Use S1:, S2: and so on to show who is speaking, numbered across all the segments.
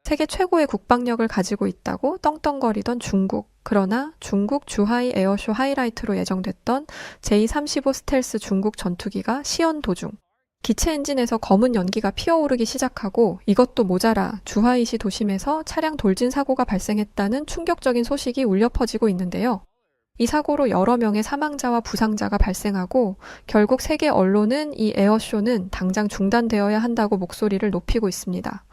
S1: 세계 최고의 국방력을 가지고 있다고 떵떵거리던 중국. 그러나 중국 주하이 에어쇼 하이라이트로 예정됐던 J-35 스텔스 중국 전투기가 시연 도중 기체 엔진에서 검은 연기가 피어오르기 시작하고 이것도 모자라 주하이시 도심에서 차량 돌진 사고가 발생했다는 충격적인 소식이 울려 퍼지고 있는데요. 이 사고로 여러 명의 사망자와 부상자가 발생하고 결국 세계 언론은 이 에어쇼는 당장 중단되어야 한다고 목소리를 높이고 있습니다.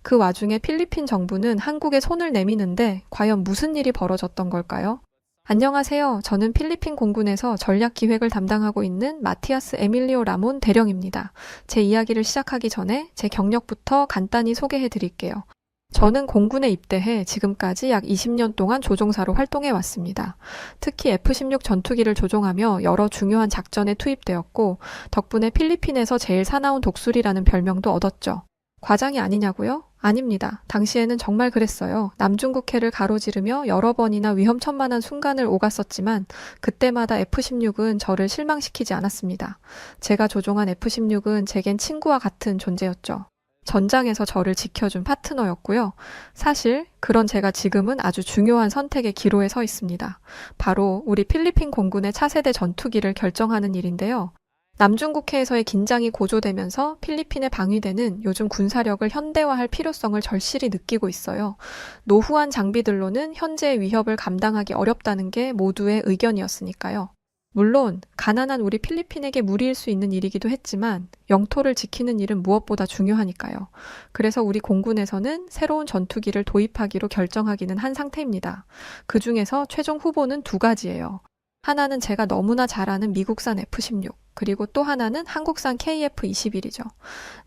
S1: 그 와중에 필리핀 정부는 한국에 손을 내미는데 과연 무슨 일이 벌어졌던 걸까요? 안녕하세요. 저는 필리핀 공군에서 전략 기획을 담당하고 있는 마티아스 에밀리오 라몬 대령입니다. 제 이야기를 시작하기 전에 제 경력부터 간단히 소개해 드릴게요. 저는 공군에 입대해 지금까지 약 20년 동안 조종사로 활동해 왔습니다. 특히 F-16 전투기를 조종하며 여러 중요한 작전에 투입되었고 덕분에 필리핀에서 제일 사나운 독수리라는 별명도 얻었죠. 과장이 아니냐고요? 아닙니다. 당시에는 정말 그랬어요. 남중국해를 가로지르며 여러 번이나 위험천만한 순간을 오갔었지만 그때마다 F-16은 저를 실망시키지 않았습니다. 제가 조종한 F-16은 제겐 친구와 같은 존재였죠. 전장에서 저를 지켜준 파트너였고요. 사실 그런 제가 지금은 아주 중요한 선택의 기로에 서 있습니다. 바로 우리 필리핀 공군의 차세대 전투기를 결정하는 일인데요. 남중국해에서의 긴장이 고조되면서 필리핀의 방위대는 요즘 군사력을 현대화할 필요성을 절실히 느끼고 있어요. 노후한 장비들로는 현재의 위협을 감당하기 어렵다는 게 모두의 의견이었으니까요. 물론 가난한 우리 필리핀에게 무리일 수 있는 일이기도 했지만 영토를 지키는 일은 무엇보다 중요하니까요. 그래서 우리 공군에서는 새로운 전투기를 도입하기로 결정하기는 한 상태입니다. 그 중에서 최종 후보는 두 가지예요. 하나는 제가 너무나 잘 아는 미국산 F-16, 그리고 또 하나는 한국산 KF-21이죠.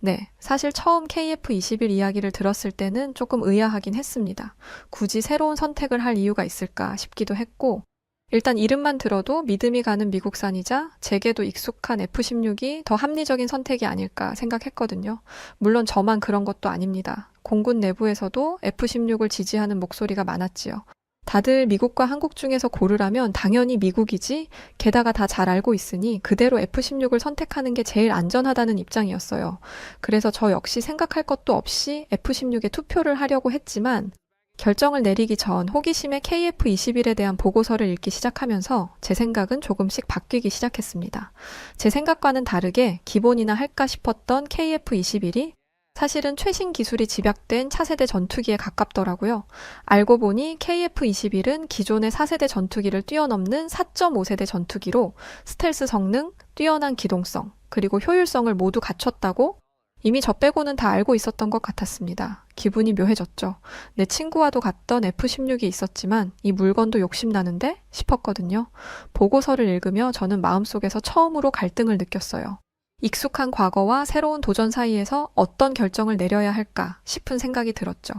S1: 네, 사실 처음 KF-21 이야기를 들었을 때는 조금 의아하긴 했습니다. 굳이 새로운 선택을 할 이유가 있을까 싶기도 했고 일단 이름만 들어도 믿음이 가는 미국산이자 제게도 익숙한 F-16이 더 합리적인 선택이 아닐까 생각했거든요. 물론 저만 그런 것도 아닙니다. 공군 내부에서도 F-16을 지지하는 목소리가 많았지요. 다들 미국과 한국 중에서 고르라면 당연히 미국이지, 게다가 다 잘 알고 있으니 그대로 F-16을 선택하는 게 제일 안전하다는 입장이었어요. 그래서 저 역시 생각할 것도 없이 F-16에 투표를 하려고 했지만 결정을 내리기 전 호기심에 KF-21에 대한 보고서를 읽기 시작하면서 제 생각은 조금씩 바뀌기 시작했습니다. 제 생각과는 다르게 기본이나 할까 싶었던 KF-21이 사실은 최신 기술이 집약된 차세대 전투기에 가깝더라고요. 알고 보니 KF-21은 기존의 4세대 전투기를 뛰어넘는 4.5세대 전투기로 스텔스 성능, 뛰어난 기동성, 그리고 효율성을 모두 갖췄다고 이미 저 빼고는 다 알고 있었던 것 같았습니다. 기분이 묘해졌죠. 내 친구와도 갔던 F-16이 있었지만 이 물건도 욕심나는데 싶었거든요. 보고서를 읽으며 저는 마음속에서 처음으로 갈등을 느꼈어요. 익숙한 과거와 새로운 도전 사이에서 어떤 결정을 내려야 할까 싶은 생각이 들었죠.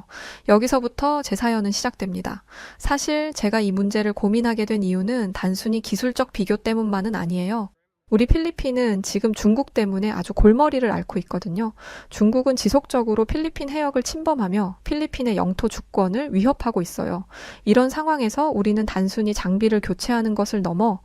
S1: 여기서부터 제 사연은 시작됩니다. 사실 제가 이 문제를 고민하게 된 이유는 단순히 기술적 비교 때문만은 아니에요. 우리 필리핀은 지금 중국 때문에 아주 골머리를 앓고 있거든요. 중국은 지속적으로 필리핀 해역을 침범하며 필리핀의 영토 주권을 위협하고 있어요. 이런 상황에서 우리는 단순히 장비를 교체하는 것을 넘어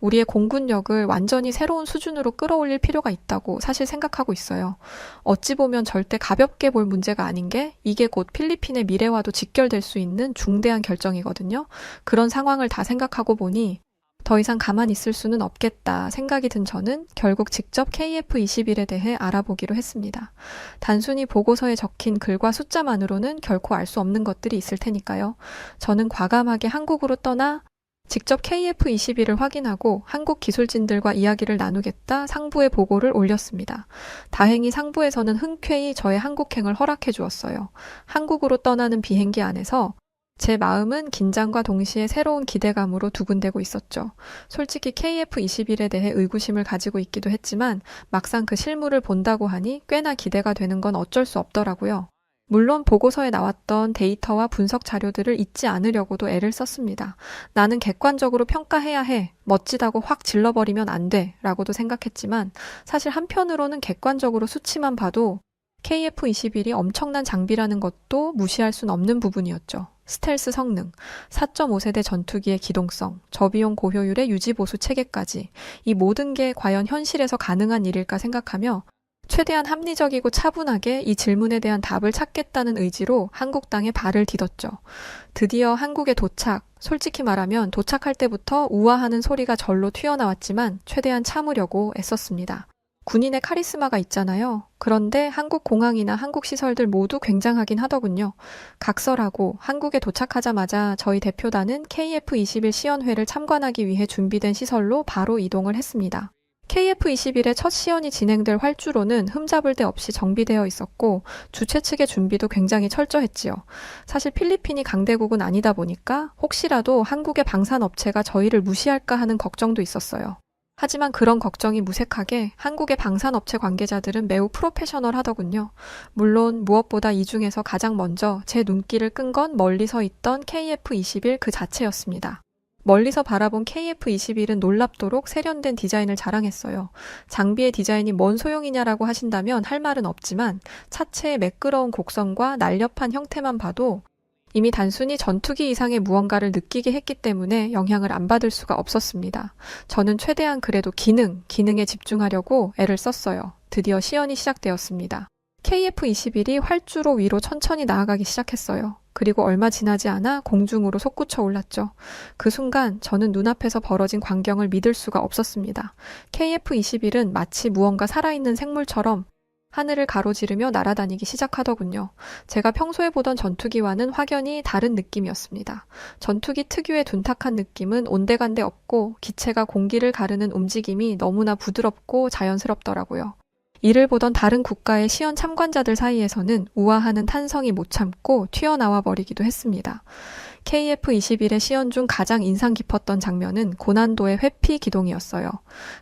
S1: 우리의 공군력을 완전히 새로운 수준으로 끌어올릴 필요가 있다고 사실 생각하고 있어요. 어찌 보면 절대 가볍게 볼 문제가 아닌 게 이게 곧 필리핀의 미래와도 직결될 수 있는 중대한 결정이거든요. 그런 상황을 다 생각하고 보니 더 이상 가만히 있을 수는 없겠다 생각이 든 저는 결국 직접 KF-21에 대해 알아보기로 했습니다. 단순히 보고서에 적힌 글과 숫자만으로는 결코 알 수 없는 것들이 있을 테니까요. 저는 과감하게 한국으로 떠나 직접 KF-21을 확인하고 한국 기술진들과 이야기를 나누겠다 상부에 보고를 올렸습니다. 다행히 상부에서는 흔쾌히 저의 한국행을 허락해 주었어요. 한국으로 떠나는 비행기 안에서 제 마음은 긴장과 동시에 새로운 기대감으로 두근대고 있었죠. 솔직히 KF-21에 대해 의구심을 가지고 있기도 했지만 막상 그 실물을 본다고 하니 꽤나 기대가 되는 건 어쩔 수 없더라고요. 물론 보고서에 나왔던 데이터와 분석 자료들을 잊지 않으려고도 애를 썼습니다. 나는 객관적으로 평가해야 해. 멋지다고 확 질러버리면 안 돼. 라고도 생각했지만 사실 한편으로는 객관적으로 수치만 봐도 KF-21이 엄청난 장비라는 것도 무시할 순 없는 부분이었죠. 스텔스 성능, 4.5세대 전투기의 기동성, 저비용 고효율의 유지보수 체계까지 이 모든 게 과연 현실에서 가능한 일일까 생각하며 최대한 합리적이고 차분하게 이 질문에 대한 답을 찾겠다는 의지로 한국 땅에 발을 디뎠죠. 드디어 한국에 도착. 솔직히 말하면 도착할 때부터 우아하는 소리가 절로 튀어나왔지만 최대한 참으려고 애썼습니다. 군인의 카리스마가 있잖아요. 그런데 한국 공항이나 한국 시설들 모두 굉장하긴 하더군요. 각설하고 한국에 도착하자마자 저희 대표단은 KF-21 시연회를 참관하기 위해 준비된 시설로 바로 이동을 했습니다. KF-21의 첫 시연이 진행될 활주로는 흠잡을 데 없이 정비되어 있었고 주최 측의 준비도 굉장히 철저했지요. 사실 필리핀이 강대국은 아니다 보니까 혹시라도 한국의 방산업체가 저희를 무시할까 하는 걱정도 있었어요. 하지만 그런 걱정이 무색하게 한국의 방산업체 관계자들은 매우 프로페셔널하더군요. 물론 무엇보다 이 중에서 가장 먼저 제 눈길을 끈 건 멀리 서 있던 KF-21 그 자체였습니다. 멀리서 바라본 KF-21은 놀랍도록 세련된 디자인을 자랑했어요. 장비의 디자인이 뭔 소용이냐라고 하신다면 할 말은 없지만 차체의 매끄러운 곡선과 날렵한 형태만 봐도 이미 단순히 전투기 이상의 무언가를 느끼게 했기 때문에 영향을 안 받을 수가 없었습니다. 저는 최대한 그래도 기능에 집중하려고 애를 썼어요. 드디어 시연이 시작되었습니다. KF-21이 활주로 위로 천천히 나아가기 시작했어요. 그리고 얼마 지나지 않아 공중으로 솟구쳐 올랐죠. 그 순간 저는 눈앞에서 벌어진 광경을 믿을 수가 없었습니다. KF-21은 마치 무언가 살아있는 생물처럼 하늘을 가로지르며 날아다니기 시작하더군요. 제가 평소에 보던 전투기와는 확연히 다른 느낌이었습니다. 전투기 특유의 둔탁한 느낌은 온데간데 없고 기체가 공기를 가르는 움직임이 너무나 부드럽고 자연스럽더라고요. 이를 보던 다른 국가의 시연 참관자들 사이에서는 우아하는 탄성이 못 참고 튀어나와 버리기도 했습니다. KF-21의 시연 중 가장 인상 깊었던 장면은 고난도의 회피 기동이었어요.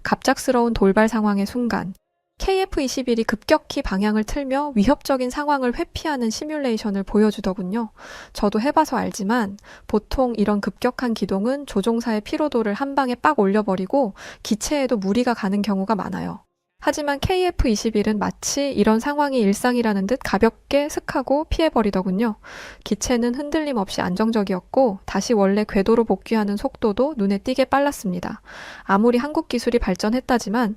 S1: 갑작스러운 돌발 상황의 순간 KF-21이 급격히 방향을 틀며 위협적인 상황을 회피하는 시뮬레이션을 보여주더군요. 저도 해봐서 알지만 보통 이런 급격한 기동은 조종사의 피로도를 한 방에 빡 올려버리고 기체에도 무리가 가는 경우가 많아요. 하지만 KF-21은 마치 이런 상황이 일상이라는 듯 가볍게 슥하고 피해버리더군요. 기체는 흔들림 없이 안정적이었고 다시 원래 궤도로 복귀하는 속도도 눈에 띄게 빨랐습니다. 아무리 한국 기술이 발전했다지만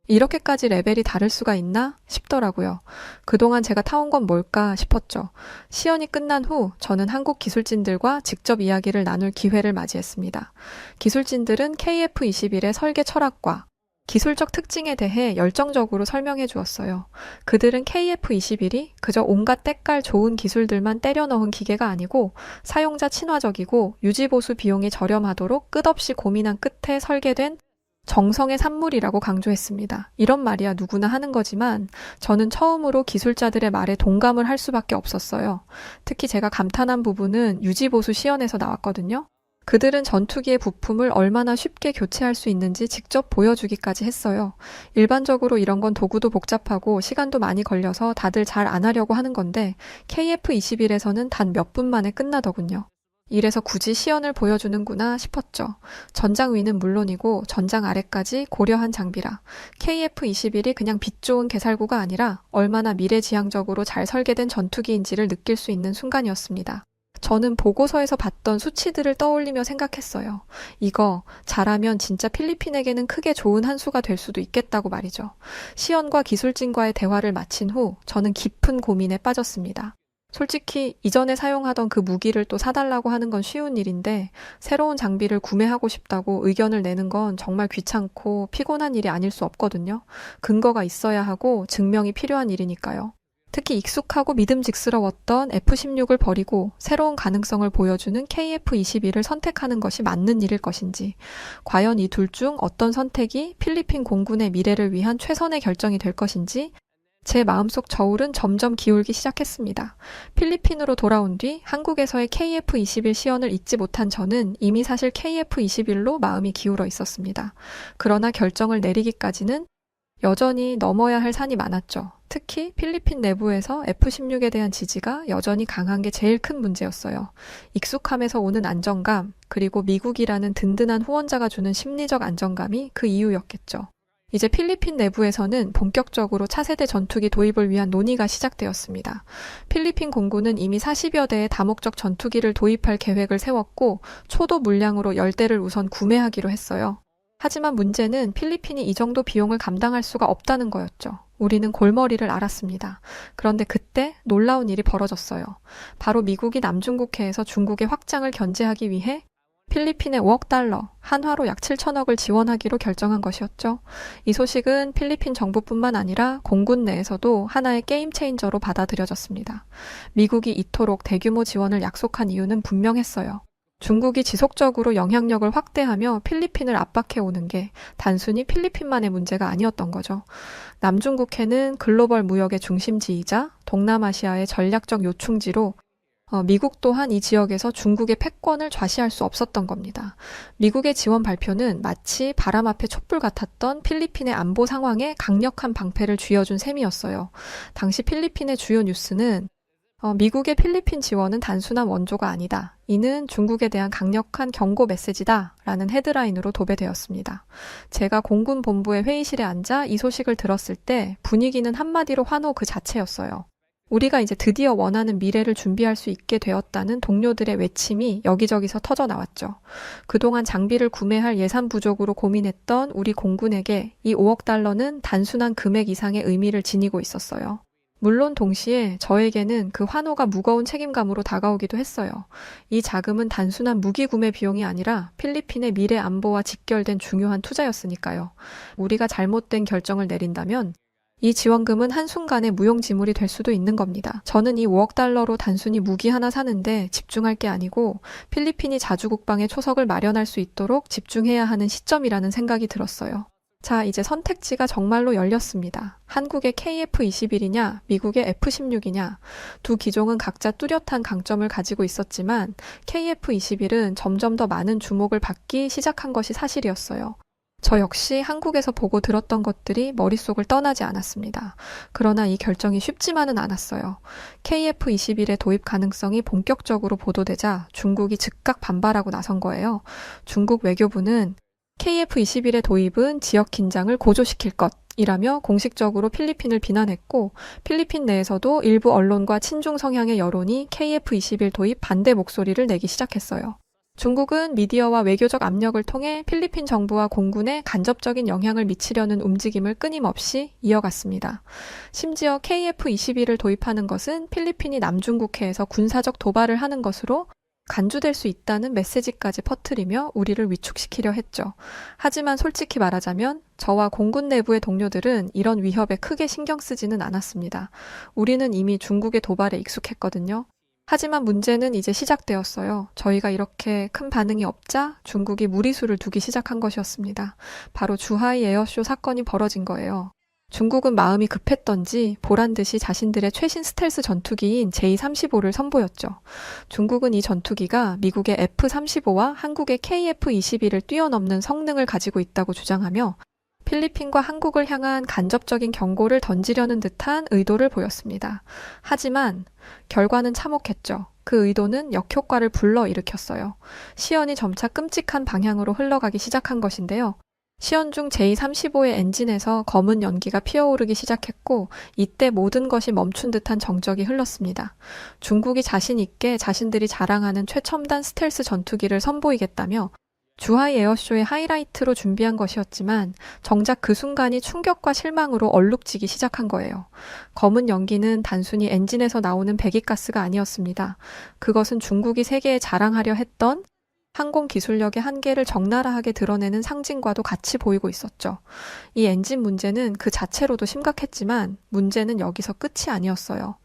S1: 이렇게까지 레벨이 다를 수가 있나 싶더라고요. 그동안 제가 타온 건 뭘까 싶었죠. 시연이 끝난 후 저는 한국 기술진들과 직접 이야기를 나눌 기회를 맞이했습니다. 기술진들은 KF-21의 설계 철학과 기술적 특징에 대해 열정적으로 설명해 주었어요. 그들은 KF-21이 그저 온갖 때깔 좋은 기술들만 때려 넣은 기계가 아니고 사용자 친화적이고 유지보수 비용이 저렴하도록 끝없이 고민한 끝에 설계된 정성의 산물이라고 강조했습니다. 이런 말이야 누구나 하는 거지만 저는 처음으로 기술자들의 말에 동감을 할 수밖에 없었어요. 특히 제가 감탄한 부분은 유지보수 시연에서 나왔거든요. 그들은 전투기의 부품을 얼마나 쉽게 교체할 수 있는지 직접 보여주기까지 했어요. 일반적으로 이런 건 도구도 복잡하고 시간도 많이 걸려서 다들 잘 안 하려고 하는 건데 KF-21에서는 단 몇 분 만에 끝나더군요. 이래서 굳이 시연을 보여주는구나 싶었죠. 전장 위는 물론이고 전장 아래까지 고려한 장비라 KF-21이 그냥 빛 좋은 개살구가 아니라 얼마나 미래지향적으로 잘 설계된 전투기인지를 느낄 수 있는 순간이었습니다. 저는 보고서에서 봤던 수치들을 떠올리며 생각했어요. 이거 잘하면 진짜 필리핀에게는 크게 좋은 한 수가 될 수도 있겠다고 말이죠. 시연과 기술진과의 대화를 마친 후 저는 깊은 고민에 빠졌습니다. 솔직히 이전에 사용하던 그 무기를 또 사달라고 하는 건 쉬운 일인데 새로운 장비를 구매하고 싶다고 의견을 내는 건 정말 귀찮고 피곤한 일이 아닐 수 없거든요. 근거가 있어야 하고 증명이 필요한 일이니까요. 특히 익숙하고 믿음직스러웠던 F-16을 버리고 새로운 가능성을 보여주는 KF-21을 선택하는 것이 맞는 일일 것인지, 과연 이 둘 중 어떤 선택이 필리핀 공군의 미래를 위한 최선의 결정이 될 것인지 제 마음속 저울은 점점 기울기 시작했습니다. 필리핀으로 돌아온 뒤 한국에서의 KF-21 시연을 잊지 못한 저는 이미 사실 KF-21로 마음이 기울어 있었습니다. 그러나 결정을 내리기까지는 여전히 넘어야 할 산이 많았죠. 특히 필리핀 내부에서 F-16에 대한 지지가 여전히 강한 게 제일 큰 문제였어요. 익숙함에서 오는 안정감, 그리고 미국이라는 든든한 후원자가 주는 심리적 안정감이 그 이유였겠죠. 이제 필리핀 내부에서는 본격적으로 차세대 전투기 도입을 위한 논의가 시작되었습니다. 필리핀 공군은 이미 40여 대의 다목적 전투기를 도입할 계획을 세웠고 초도 물량으로 10대를 우선 구매하기로 했어요. 하지만 문제는 필리핀이 이 정도 비용을 감당할 수가 없다는 거였죠. 우리는 골머리를 앓았습니다. 그런데 그때 놀라운 일이 벌어졌어요. 바로 미국이 남중국해에서 중국의 확장을 견제하기 위해 필리핀에 5억 달러, 한화로 약 7천억을 지원하기로 결정한 것이었죠. 이 소식은 필리핀 정부뿐만 아니라 공군 내에서도 하나의 게임 체인저로 받아들여졌습니다. 미국이 이토록 대규모 지원을 약속한 이유는 분명했어요. 중국이 지속적으로 영향력을 확대하며 필리핀을 압박해 오는 게 단순히 필리핀만의 문제가 아니었던 거죠. 남중국해는 글로벌 무역의 중심지이자 동남아시아의 전략적 요충지로 미국 또한 이 지역에서 중국의 패권을 좌시할 수 없었던 겁니다. 미국의 지원 발표는 마치 바람 앞에 촛불 같았던 필리핀의 안보 상황에 강력한 방패를 쥐어준 셈이었어요. 당시 필리핀의 주요 뉴스는 미국의 필리핀 지원은 단순한 원조가 아니다. 이는 중국에 대한 강력한 경고 메시지다. 라는 헤드라인으로 도배되었습니다. 제가 공군 본부의 회의실에 앉아 이 소식을 들었을 때 분위기는 한마디로 환호 그 자체였어요. 우리가 이제 드디어 원하는 미래를 준비할 수 있게 되었다는 동료들의 외침이 여기저기서 터져 나왔죠. 그동안 장비를 구매할 예산 부족으로 고민했던 우리 공군에게 이 5억 달러는 단순한 금액 이상의 의미를 지니고 있었어요. 물론 동시에 저에게는 그 환호가 무거운 책임감으로 다가오기도 했어요. 이 자금은 단순한 무기 구매 비용이 아니라 필리핀의 미래 안보와 직결된 중요한 투자였으니까요. 우리가 잘못된 결정을 내린다면 이 지원금은 한순간에 무용지물이 될 수도 있는 겁니다. 저는 이 5억 달러로 단순히 무기 하나 사는데 집중할 게 아니고 필리핀이 자주국방의 초석을 마련할 수 있도록 집중해야 하는 시점이라는 생각이 들었어요. 자, 이제 선택지가 정말로 열렸습니다. 한국의 KF-21이냐, 미국의 F-16이냐. 두 기종은 각자 뚜렷한 강점을 가지고 있었지만 KF-21은 점점 더 많은 주목을 받기 시작한 것이 사실이었어요. 저 역시 한국에서 보고 들었던 것들이 머릿속을 떠나지 않았습니다. 그러나 이 결정이 쉽지만은 않았어요. KF-21의 도입 가능성이 본격적으로 보도되자 중국이 즉각 반발하고 나선 거예요. 중국 외교부는 KF-21의 도입은 지역 긴장을 고조시킬 것이라며 공식적으로 필리핀을 비난했고 필리핀 내에서도 일부 언론과 친중 성향의 여론이 KF-21 도입 반대 목소리를 내기 시작했어요. 중국은 미디어와 외교적 압력을 통해 필리핀 정부와 공군에 간접적인 영향을 미치려는 움직임을 끊임없이 이어갔습니다. 심지어 KF-21을 도입하는 것은 필리핀이 남중국해에서 군사적 도발을 하는 것으로 간주될 수 있다는 메시지까지 퍼뜨리며 우리를 위축시키려 했죠. 하지만 솔직히 말하자면 저와 공군 내부의 동료들은 이런 위협에 크게 신경 쓰지는 않았습니다. 우리는 이미 중국의 도발에 익숙했거든요. 하지만 문제는 이제 시작되었어요. 저희가 이렇게 큰 반응이 없자 중국이 무리수를 두기 시작한 것이었습니다. 바로 주하이 에어쇼 사건이 벌어진 거예요. 중국은 마음이 급했던지 보란듯이 자신들의 최신 스텔스 전투기인 J-35를 선보였죠. 중국은 이 전투기가 미국의 F-35와 한국의 KF-21을 뛰어넘는 성능을 가지고 있다고 주장하며 필리핀과 한국을 향한 간접적인 경고를 던지려는 듯한 의도를 보였습니다. 하지만 결과는 참혹했죠. 그 의도는 역효과를 불러일으켰어요. 시연이 점차 끔찍한 방향으로 흘러가기 시작한 것인데요. 시연 중 J-35의 엔진에서 검은 연기가 피어오르기 시작했고 이때 모든 것이 멈춘 듯한 정적이 흘렀습니다. 중국이 자신 있게 자신들이 자랑하는 최첨단 스텔스 전투기를 선보이겠다며 주하이 에어쇼의 하이라이트로 준비한 것이었지만 정작 그 순간이 충격과 실망으로 얼룩지기 시작한 거예요. 검은 연기는 단순히 엔진에서 나오는 배기가스가 아니었습니다. 그것은 중국이 세계에 자랑하려 했던 항공 기술력의 한계를 적나라하게 드러내는 상징과도 같이 보이고 있었죠. 이 엔진 문제는 그 자체로도 심각했지만 문제는 여기서 끝이 아니었어요.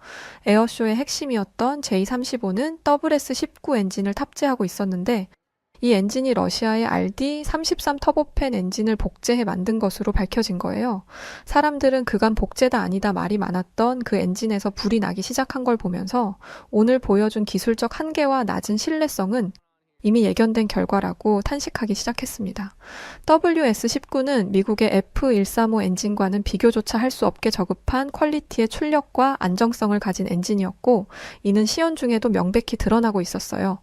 S1: 에어쇼의 핵심이었던 J-35는 WS-19 엔진을 탑재하고 있었는데 이 엔진이 러시아의 RD-33 터보팬 엔진을 복제해 만든 것으로 밝혀진 거예요. 사람들은 그간 복제다 아니다 말이 많았던 그 엔진에서 불이 나기 시작한 걸 보면서 오늘 보여준 기술적 한계와 낮은 신뢰성은 이미 예견된 결과라고 탄식하기 시작했습니다. WS-19는 미국의 F-135 엔진과는 비교조차 할 수 없게 저급한 퀄리티의 출력과 안정성을 가진 엔진이었고 이는 시연 중에도 명백히 드러나고 있었어요.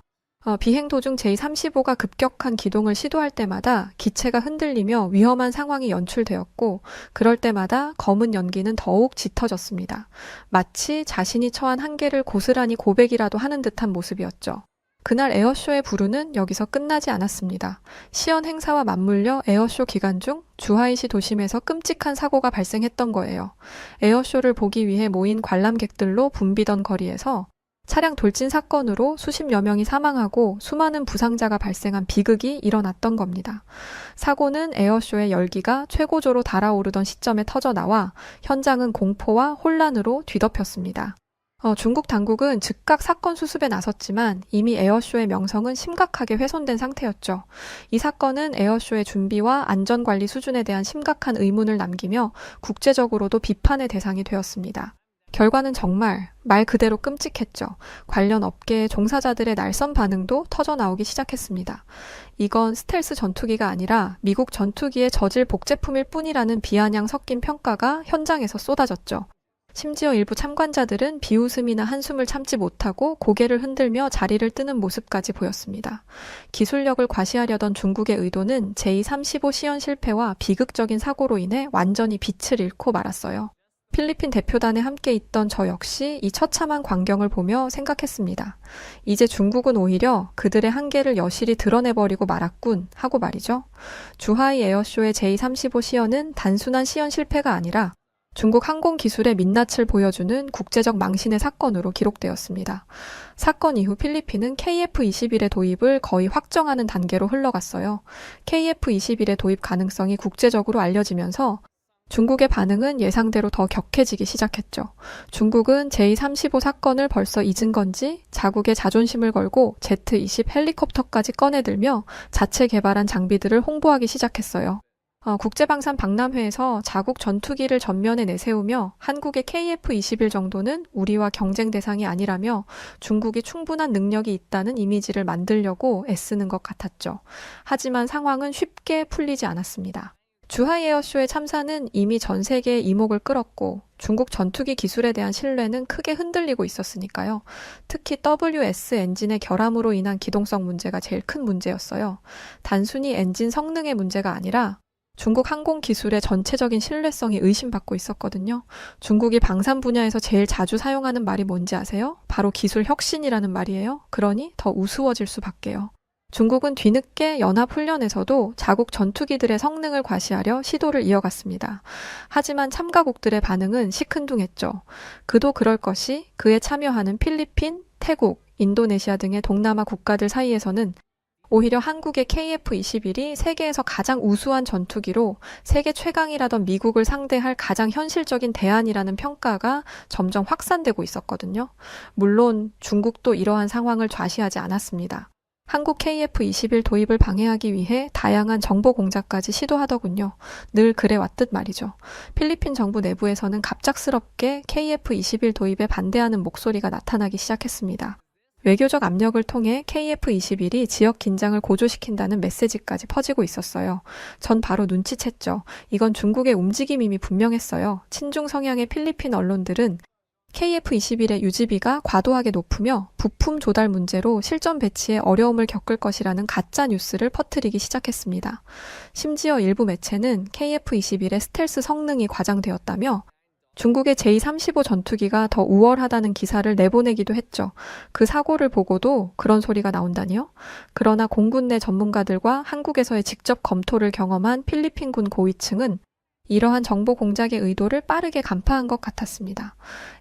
S1: 비행 도중 J-35가 급격한 기동을 시도할 때마다 기체가 흔들리며 위험한 상황이 연출되었고 그럴 때마다 검은 연기는 더욱 짙어졌습니다. 마치 자신이 처한 한계를 고스란히 고백이라도 하는 듯한 모습이었죠. 그날 에어쇼의 부르는 여기서 끝나지 않았습니다. 시연 행사와 맞물려 에어쇼 기간 중 주하이시 도심에서 끔찍한 사고가 발생했던 거예요. 에어쇼를 보기 위해 모인 관람객들로 붐비던 거리에서 차량 돌진 사건으로 수십여 명이 사망하고 수많은 부상자가 발생한 비극이 일어났던 겁니다. 사고는 에어쇼의 열기가 최고조로 달아오르던 시점에 터져나와 현장은 공포와 혼란으로 뒤덮였습니다. 중국 당국은 즉각 사건 수습에 나섰지만 이미 에어쇼의 명성은 심각하게 훼손된 상태였죠. 이 사건은 에어쇼의 준비와 안전관리 수준에 대한 심각한 의문을 남기며 국제적으로도 비판의 대상이 되었습니다. 결과는 정말 말 그대로 끔찍했죠. 관련 업계의 종사자들의 날선 반응도 터져나오기 시작했습니다. 이건 스텔스 전투기가 아니라 미국 전투기의 저질 복제품일 뿐이라는 비아냥 섞인 평가가 현장에서 쏟아졌죠. 심지어 일부 참관자들은 비웃음이나 한숨을 참지 못하고 고개를 흔들며 자리를 뜨는 모습까지 보였습니다. 기술력을 과시하려던 중국의 의도는 제2-35 시연 실패와 비극적인 사고로 인해 완전히 빛을 잃고 말았어요. 필리핀 대표단에 함께 있던 저 역시 이 처참한 광경을 보며 생각했습니다. 이제 중국은 오히려 그들의 한계를 여실히 드러내버리고 말았군 하고 말이죠. 주하이 에어쇼의 제2-35 시연은 단순한 시연 실패가 아니라 중국 항공 기술의 민낯을 보여주는 국제적 망신의 사건으로 기록되었습니다. 사건 이후 필리핀은 KF-21의 도입을 거의 확정하는 단계로 흘러갔어요. KF-21의 도입 가능성이 국제적으로 알려지면서 중국의 반응은 예상대로 더 격해지기 시작했죠. 중국은 제2-35 사건을 벌써 잊은 건지 자국의 자존심을 걸고 Z-20 헬리콥터까지 꺼내들며 자체 개발한 장비들을 홍보하기 시작했어요. 국제방산 박람회에서 자국 전투기를 전면에 내세우며 한국의 KF-21 정도는 우리와 경쟁 대상이 아니라며 중국이 충분한 능력이 있다는 이미지를 만들려고 애쓰는 것 같았죠. 하지만 상황은 쉽게 풀리지 않았습니다. 주하이 에어쇼의 참사는 이미 전 세계의 이목을 끌었고 중국 전투기 기술에 대한 신뢰는 크게 흔들리고 있었으니까요. 특히 WS 엔진의 결함으로 인한 기동성 문제가 제일 큰 문제였어요. 단순히 엔진 성능의 문제가 아니라 중국 항공 기술의 전체적인 신뢰성이 의심받고 있었거든요. 중국이 방산 분야에서 제일 자주 사용하는 말이 뭔지 아세요? 바로 기술 혁신이라는 말이에요. 그러니 더 우스워질 수밖에요. 중국은 뒤늦게 연합훈련에서도 자국 전투기들의 성능을 과시하려 시도를 이어갔습니다. 하지만 참가국들의 반응은 시큰둥했죠. 그도 그럴 것이 그에 참여하는 필리핀, 태국, 인도네시아 등의 동남아 국가들 사이에서는 오히려 한국의 KF-21이 세계에서 가장 우수한 전투기로 세계 최강이라던 미국을 상대할 가장 현실적인 대안이라는 평가가 점점 확산되고 있었거든요. 물론 중국도 이러한 상황을 좌시하지 않았습니다. 한국 KF-21 도입을 방해하기 위해 다양한 정보 공작까지 시도하더군요. 늘 그래왔듯 말이죠. 필리핀 정부 내부에서는 갑작스럽게 KF-21 도입에 반대하는 목소리가 나타나기 시작했습니다. 외교적 압력을 통해 KF-21이 지역 긴장을 고조시킨다는 메시지까지 퍼지고 있었어요. 전 바로 눈치챘죠. 이건 중국의 움직임임이 분명했어요. 친중 성향의 필리핀 언론들은 KF-21의 유지비가 과도하게 높으며 부품 조달 문제로 실전 배치에 어려움을 겪을 것이라는 가짜 뉴스를 퍼뜨리기 시작했습니다. 심지어 일부 매체는 KF-21의 스텔스 성능이 과장되었다며 중국의 제2-35 전투기가 더 우월하다는 기사를 내보내기도 했죠. 그 사고를 보고도 그런 소리가 나온다니요? 그러나 공군 내 전문가들과 한국에서의 직접 검토를 경험한 필리핀군 고위층은 이러한 정보 공작의 의도를 빠르게 간파한 것 같았습니다.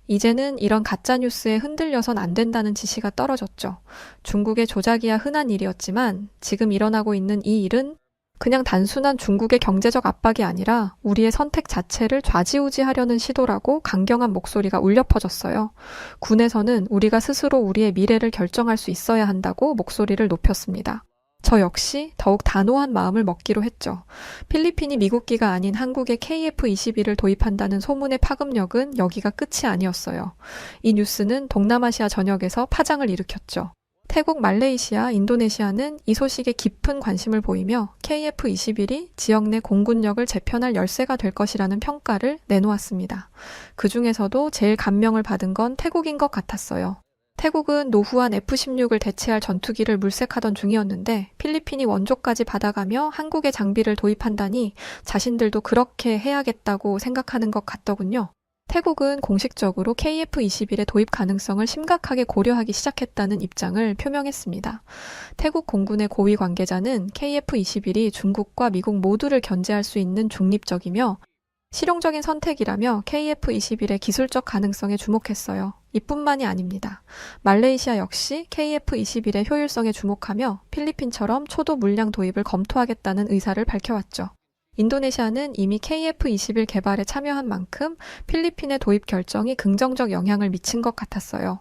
S1: 이제는 이런 가짜뉴스에 흔들려선 안 된다는 지시가 떨어졌죠. 중국의 조작이야 흔한 일이었지만 지금 일어나고 있는 이 일은 그냥 단순한 중국의 경제적 압박이 아니라 우리의 선택 자체를 좌지우지하려는 시도라고 강경한 목소리가 울려 퍼졌어요. 군에서는 우리가 스스로 우리의 미래를 결정할 수 있어야 한다고 목소리를 높였습니다. 저 역시 더욱 단호한 마음을 먹기로 했죠. 필리핀이 미국기가 아닌 한국의 KF-21을 도입한다는 소문의 파급력은 여기가 끝이 아니었어요. 이 뉴스는 동남아시아 전역에서 파장을 일으켰죠. 태국, 말레이시아, 인도네시아는 이 소식에 깊은 관심을 보이며 KF-21이 지역 내 공군력을 재편할 열쇠가 될 것이라는 평가를 내놓았습니다. 그 중에서도 제일 감명을 받은 건 태국인 것 같았어요. 태국은 노후한 F-16을 대체할 전투기를 물색하던 중이었는데 필리핀이 원조까지 받아가며 한국의 장비를 도입한다니 자신들도 그렇게 해야겠다고 생각하는 것 같더군요. 태국은 공식적으로 KF-21의 도입 가능성을 심각하게 고려하기 시작했다는 입장을 표명했습니다. 태국 공군의 고위 관계자는 KF-21이 중국과 미국 모두를 견제할 수 있는 중립적이며 실용적인 선택이라며 KF-21의 기술적 가능성에 주목했어요. 이뿐만이 아닙니다. 말레이시아 역시 KF-21의 효율성에 주목하며 필리핀처럼 초도 물량 도입을 검토하겠다는 의사를 밝혀왔죠. 인도네시아는 이미 KF-21 개발에 참여한 만큼 필리핀의 도입 결정이 긍정적 영향을 미친 것 같았어요.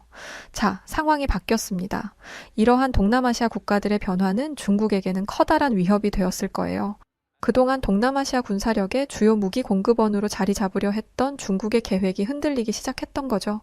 S1: 자, 상황이 바뀌었습니다. 이러한 동남아시아 국가들의 변화는 중국에게는 커다란 위협이 되었을 거예요. 그동안 동남아시아 군사력의 주요 무기 공급원으로 자리 잡으려 했던 중국의 계획이 흔들리기 시작했던 거죠.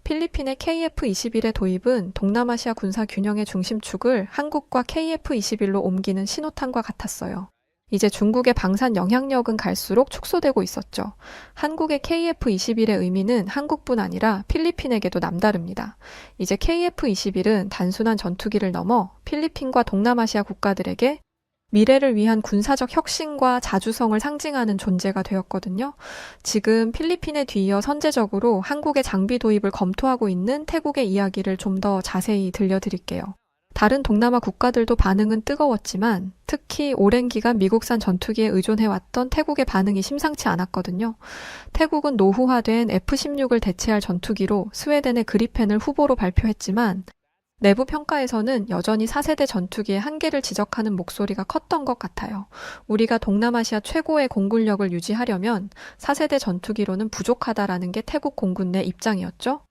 S1: 필리핀의 KF-21의 도입은 동남아시아 군사 균형의 중심축을 한국과 KF-21로 옮기는 신호탄과 같았어요. 이제 중국의 방산 영향력은 갈수록 축소되고 있었죠. 한국의 KF-21의 의미는 한국뿐 아니라 필리핀에게도 남다릅니다. 이제 KF-21은 단순한 전투기를 넘어 필리핀과 동남아시아 국가들에게 미래를 위한 군사적 혁신과 자주성을 상징하는 존재가 되었거든요. 지금 필리핀에 뒤이어 선제적으로 한국의 장비 도입을 검토하고 있는 태국의 이야기를 좀 더 자세히 들려드릴게요. 다른 동남아 국가들도 반응은 뜨거웠지만 특히 오랜 기간 미국산 전투기에 의존해왔던 태국의 반응이 심상치 않았거든요. 태국은 노후화된 F-16을 대체할 전투기로 스웨덴의 그리펜을 후보로 발표했지만 내부 평가에서는 여전히 4세대 전투기의 한계를 지적하는 목소리가 컸던 것 같아요. 우리가 동남아시아 최고의 공군력을 유지하려면 4세대 전투기로는 부족하다라는 게 태국 공군 내 입장이었죠.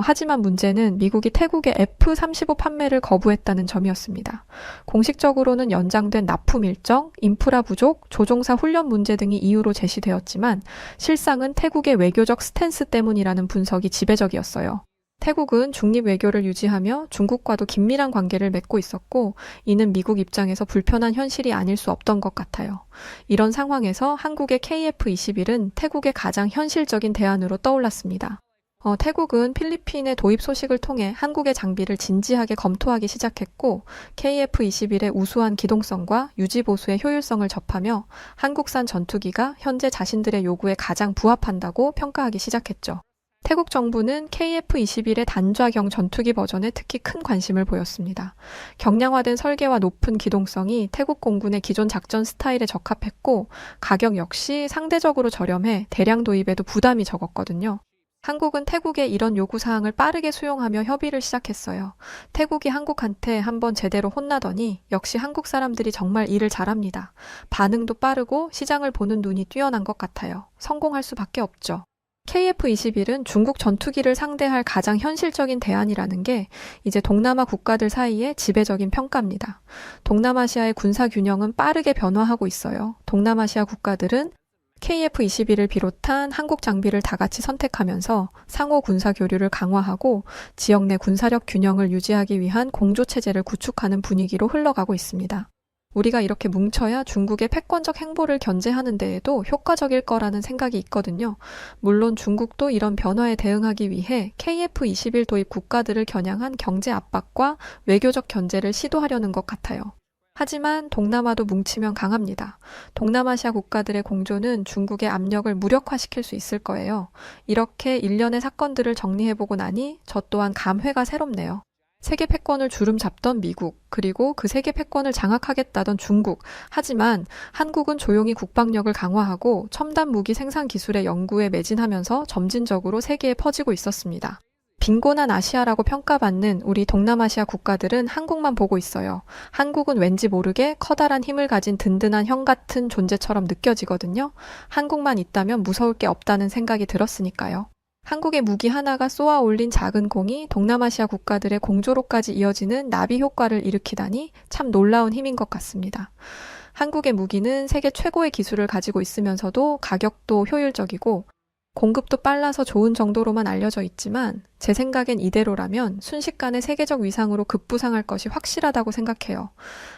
S1: 하지만 문제는 미국이 태국의 F-35 판매를 거부했다는 점이었습니다. 공식적으로는 연장된 납품 일정, 인프라 부족, 조종사 훈련 문제 등이 이유로 제시되었지만 실상은 태국의 외교적 스탠스 때문이라는 분석이 지배적이었어요. 태국은 중립 외교를 유지하며 중국과도 긴밀한 관계를 맺고 있었고 이는 미국 입장에서 불편한 현실이 아닐 수 없던 것 같아요. 이런 상황에서 한국의 KF-21은 태국의 가장 현실적인 대안으로 떠올랐습니다. 태국은 필리핀의 도입 소식을 통해 한국의 장비를 진지하게 검토하기 시작했고 KF-21의 우수한 기동성과 유지 보수의 효율성을 접하며 한국산 전투기가 현재 자신들의 요구에 가장 부합한다고 평가하기 시작했죠. 태국 정부는 KF-21의 단좌경 전투기 버전에 특히 큰 관심을 보였습니다. 경량화된 설계와 높은 기동성이 태국 공군의 기존 작전 스타일에 적합했고 가격 역시 상대적으로 저렴해 대량 도입에도 부담이 적었거든요. 한국은 태국의 이런 요구사항을 빠르게 수용하며 협의를 시작했어요. 태국이 한국한테 한번 제대로 혼나더니 역시 한국 사람들이 정말 일을 잘합니다. 반응도 빠르고 시장을 보는 눈이 뛰어난 것 같아요. 성공할 수밖에 없죠. KF-21은 중국 전투기를 상대할 가장 현실적인 대안이라는 게 이제 동남아 국가들 사이의 지배적인 평가입니다. 동남아시아의 군사 균형은 빠르게 변화하고 있어요. 동남아시아 국가들은 KF-21을 비롯한 한국 장비를 다 같이 선택하면서 상호 군사 교류를 강화하고 지역 내 군사력 균형을 유지하기 위한 공조체제를 구축하는 분위기로 흘러가고 있습니다. 우리가 이렇게 뭉쳐야 중국의 패권적 행보를 견제하는 데에도 효과적일 거라는 생각이 있거든요. 물론 중국도 이런 변화에 대응하기 위해 KF-21 도입 국가들을 겨냥한 경제 압박과 외교적 견제를 시도하려는 것 같아요. 하지만 동남아도 뭉치면 강합니다. 동남아시아 국가들의 공조는 중국의 압력을 무력화시킬 수 있을 거예요. 이렇게 일련의 사건들을 정리해보고 나니 저 또한 감회가 새롭네요. 세계 패권을 주름 잡던 미국, 그리고 그 세계 패권을 장악하겠다던 중국. 하지만 한국은 조용히 국방력을 강화하고 첨단 무기 생산 기술의 연구에 매진하면서 점진적으로 세계에 퍼지고 있었습니다. 빈곤한 아시아라고 평가받는 우리 동남아시아 국가들은 한국만 보고 있어요. 한국은 왠지 모르게 커다란 힘을 가진 든든한 형 같은 존재처럼 느껴지거든요. 한국만 있다면 무서울 게 없다는 생각이 들었으니까요. 한국의 무기 하나가 쏘아 올린 작은 공이 동남아시아 국가들의 공조로까지 이어지는 나비 효과를 일으키다니 참 놀라운 힘인 것 같습니다. 한국의 무기는 세계 최고의 기술을 가지고 있으면서도 가격도 효율적이고 공급도 빨라서 좋은 정도로만 알려져 있지만 제 생각엔 이대로라면 순식간에 세계적 위상으로 급부상할 것이 확실하다고 생각해요.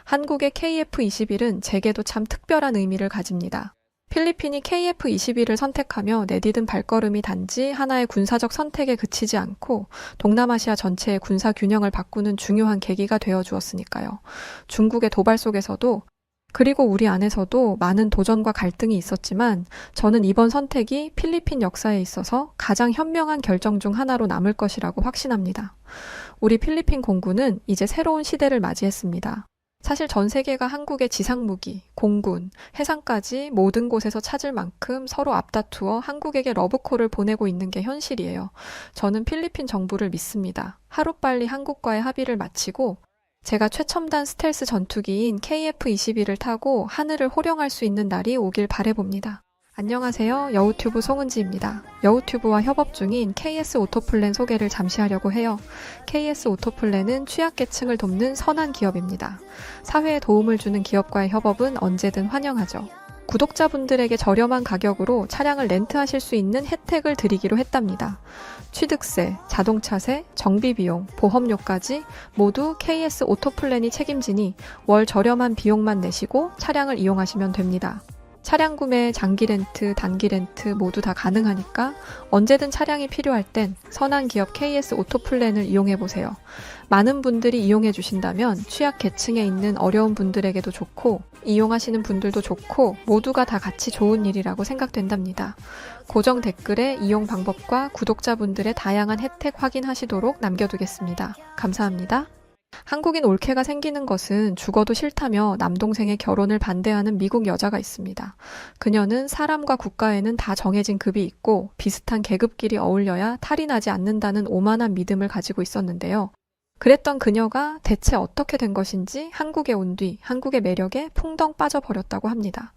S1: 한국의 KF-21은 제게도 참 특별한 의미를 가집니다. 필리핀이 KF-21을 선택하며 내디딘 발걸음이 단지 하나의 군사적 선택에 그치지 않고 동남아시아 전체의 군사 균형을 바꾸는 중요한 계기가 되어 주었으니까요. 중국의 도발 속에서도 그리고 우리 안에서도 많은 도전과 갈등이 있었지만 저는 이번 선택이 필리핀 역사에 있어서 가장 현명한 결정 중 하나로 남을 것이라고 확신합니다. 우리 필리핀 공군은 이제 새로운 시대를 맞이했습니다. 사실 전 세계가 한국의 지상무기, 공군, 해상까지 모든 곳에서 찾을 만큼 서로 앞다투어 한국에게 러브콜을 보내고 있는 게 현실이에요. 저는 필리핀 정부를 믿습니다. 하루빨리 한국과의 합의를 마치고 제가 최첨단 스텔스 전투기인 KF-21을 타고 하늘을 호령할 수 있는 날이 오길 바라봅니다. 안녕하세요. 여우튜브 송은지입니다. 여우튜브와 협업 중인 KS 오토플랜 소개를 잠시 하려고 해요. KS 오토플랜은 취약계층을 돕는 선한 기업입니다. 사회에 도움을 주는 기업과의 협업은 언제든 환영하죠. 구독자분들에게 저렴한 가격으로 차량을 렌트하실 수 있는 혜택을 드리기로 했답니다. 취득세, 자동차세, 정비비용, 보험료까지 모두 KS 오토플랜이 책임지니 월 저렴한 비용만 내시고 차량을 이용하시면 됩니다. 차량 구매, 장기 렌트, 단기 렌트 모두 다 가능하니까 언제든 차량이 필요할 땐 선한 기업 KS 오토플랜을 이용해보세요. 많은 분들이 이용해 주신다면 취약 계층에 있는 어려운 분들에게도 좋고 이용하시는 분들도 좋고 모두가 다 같이 좋은 일이라고 생각된답니다. 고정 댓글에 이용 방법과 구독자분들의 다양한 혜택 확인하시도록 남겨두겠습니다. 감사합니다. 한국인 올케가 생기는 것은 죽어도 싫다며 남동생의 결혼을 반대하는 미국 여자가 있습니다. 그녀는 사람과 국가에는 다 정해진 급이 있고 비슷한 계급끼리 어울려야 탈이 나지 않는다는 오만한 믿음을 가지고 있었는데요. 그랬던 그녀가 대체 어떻게 된 것인지 한국에 온 뒤 한국의 매력에 풍덩 빠져버렸다고 합니다.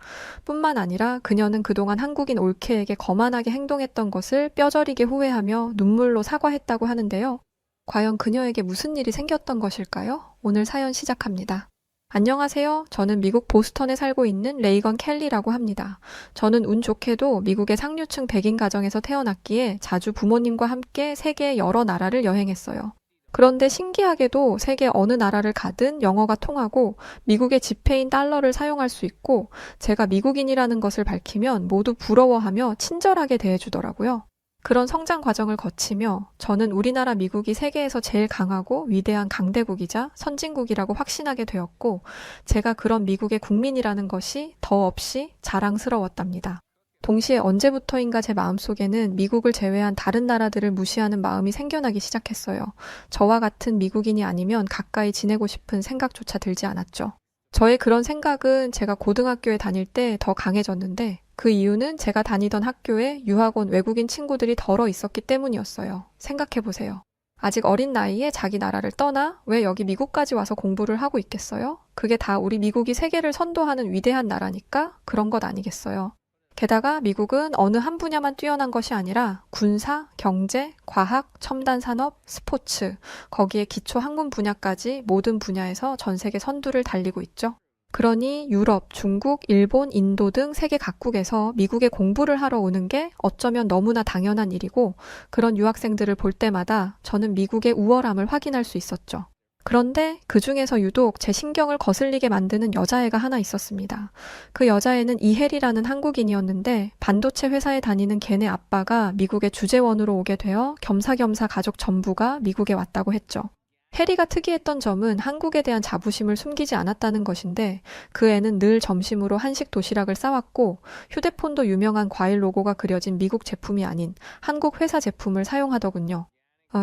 S1: 뿐만 아니라 그녀는 그동안 한국인 올케에게 거만하게 행동했던 것을 뼈저리게 후회하며 눈물로 사과했다고 하는데요. 과연 그녀에게 무슨 일이 생겼던 것일까요? 오늘 사연 시작합니다. 안녕하세요. 저는 미국 보스턴에 살고 있는 레이건 켈리라고 합니다. 저는 운 좋게도 미국의 상류층 백인 가정에서 태어났기에 자주 부모님과 함께 세계의 여러 나라를 여행했어요. 그런데 신기하게도 세계 어느 나라를 가든 영어가 통하고 미국의 지폐인 달러를 사용할 수 있고 제가 미국인이라는 것을 밝히면 모두 부러워하며 친절하게 대해주더라고요. 그런 성장 과정을 거치며 저는 우리나라 미국이 세계에서 제일 강하고 위대한 강대국이자 선진국이라고 확신하게 되었고 제가 그런 미국의 국민이라는 것이 더없이 자랑스러웠답니다. 동시에 언제부터인가 제 마음속에는 미국을 제외한 다른 나라들을 무시하는 마음이 생겨나기 시작했어요. 저와 같은 미국인이 아니면 가까이 지내고 싶은 생각조차 들지 않았죠. 저의 그런 생각은 제가 고등학교에 다닐 때 더 강해졌는데 그 이유는 제가 다니던 학교에 유학원 외국인 친구들이 덜어 있었기 때문이었어요. 생각해보세요. 아직 어린 나이에 자기 나라를 떠나 왜 여기 미국까지 와서 공부를 하고 있겠어요? 그게 다 우리 미국이 세계를 선도하는 위대한 나라니까 그런 것 아니겠어요. 게다가 미국은 어느 한 분야만 뛰어난 것이 아니라 군사, 경제, 과학, 첨단 산업, 스포츠, 거기에 기초 학문 분야까지 모든 분야에서 전 세계 선두를 달리고 있죠. 그러니 유럽, 중국, 일본, 인도 등 세계 각국에서 미국에 공부를 하러 오는 게 어쩌면 너무나 당연한 일이고 그런 유학생들을 볼 때마다 저는 미국의 우월함을 확인할 수 있었죠. 그런데 그 중에서 유독 제 신경을 거슬리게 만드는 여자애가 하나 있었습니다. 그 여자애는 이혜리라는 한국인이었는데 반도체 회사에 다니는 걔네 아빠가 미국의 주재원으로 오게 되어 겸사겸사 가족 전부가 미국에 왔다고 했죠. 해리가 특이했던 점은 한국에 대한 자부심을 숨기지 않았다는 것인데 그 애는 늘 점심으로 한식 도시락을 싸왔고 휴대폰도 유명한 과일 로고가 그려진 미국 제품이 아닌 한국 회사 제품을 사용하더군요.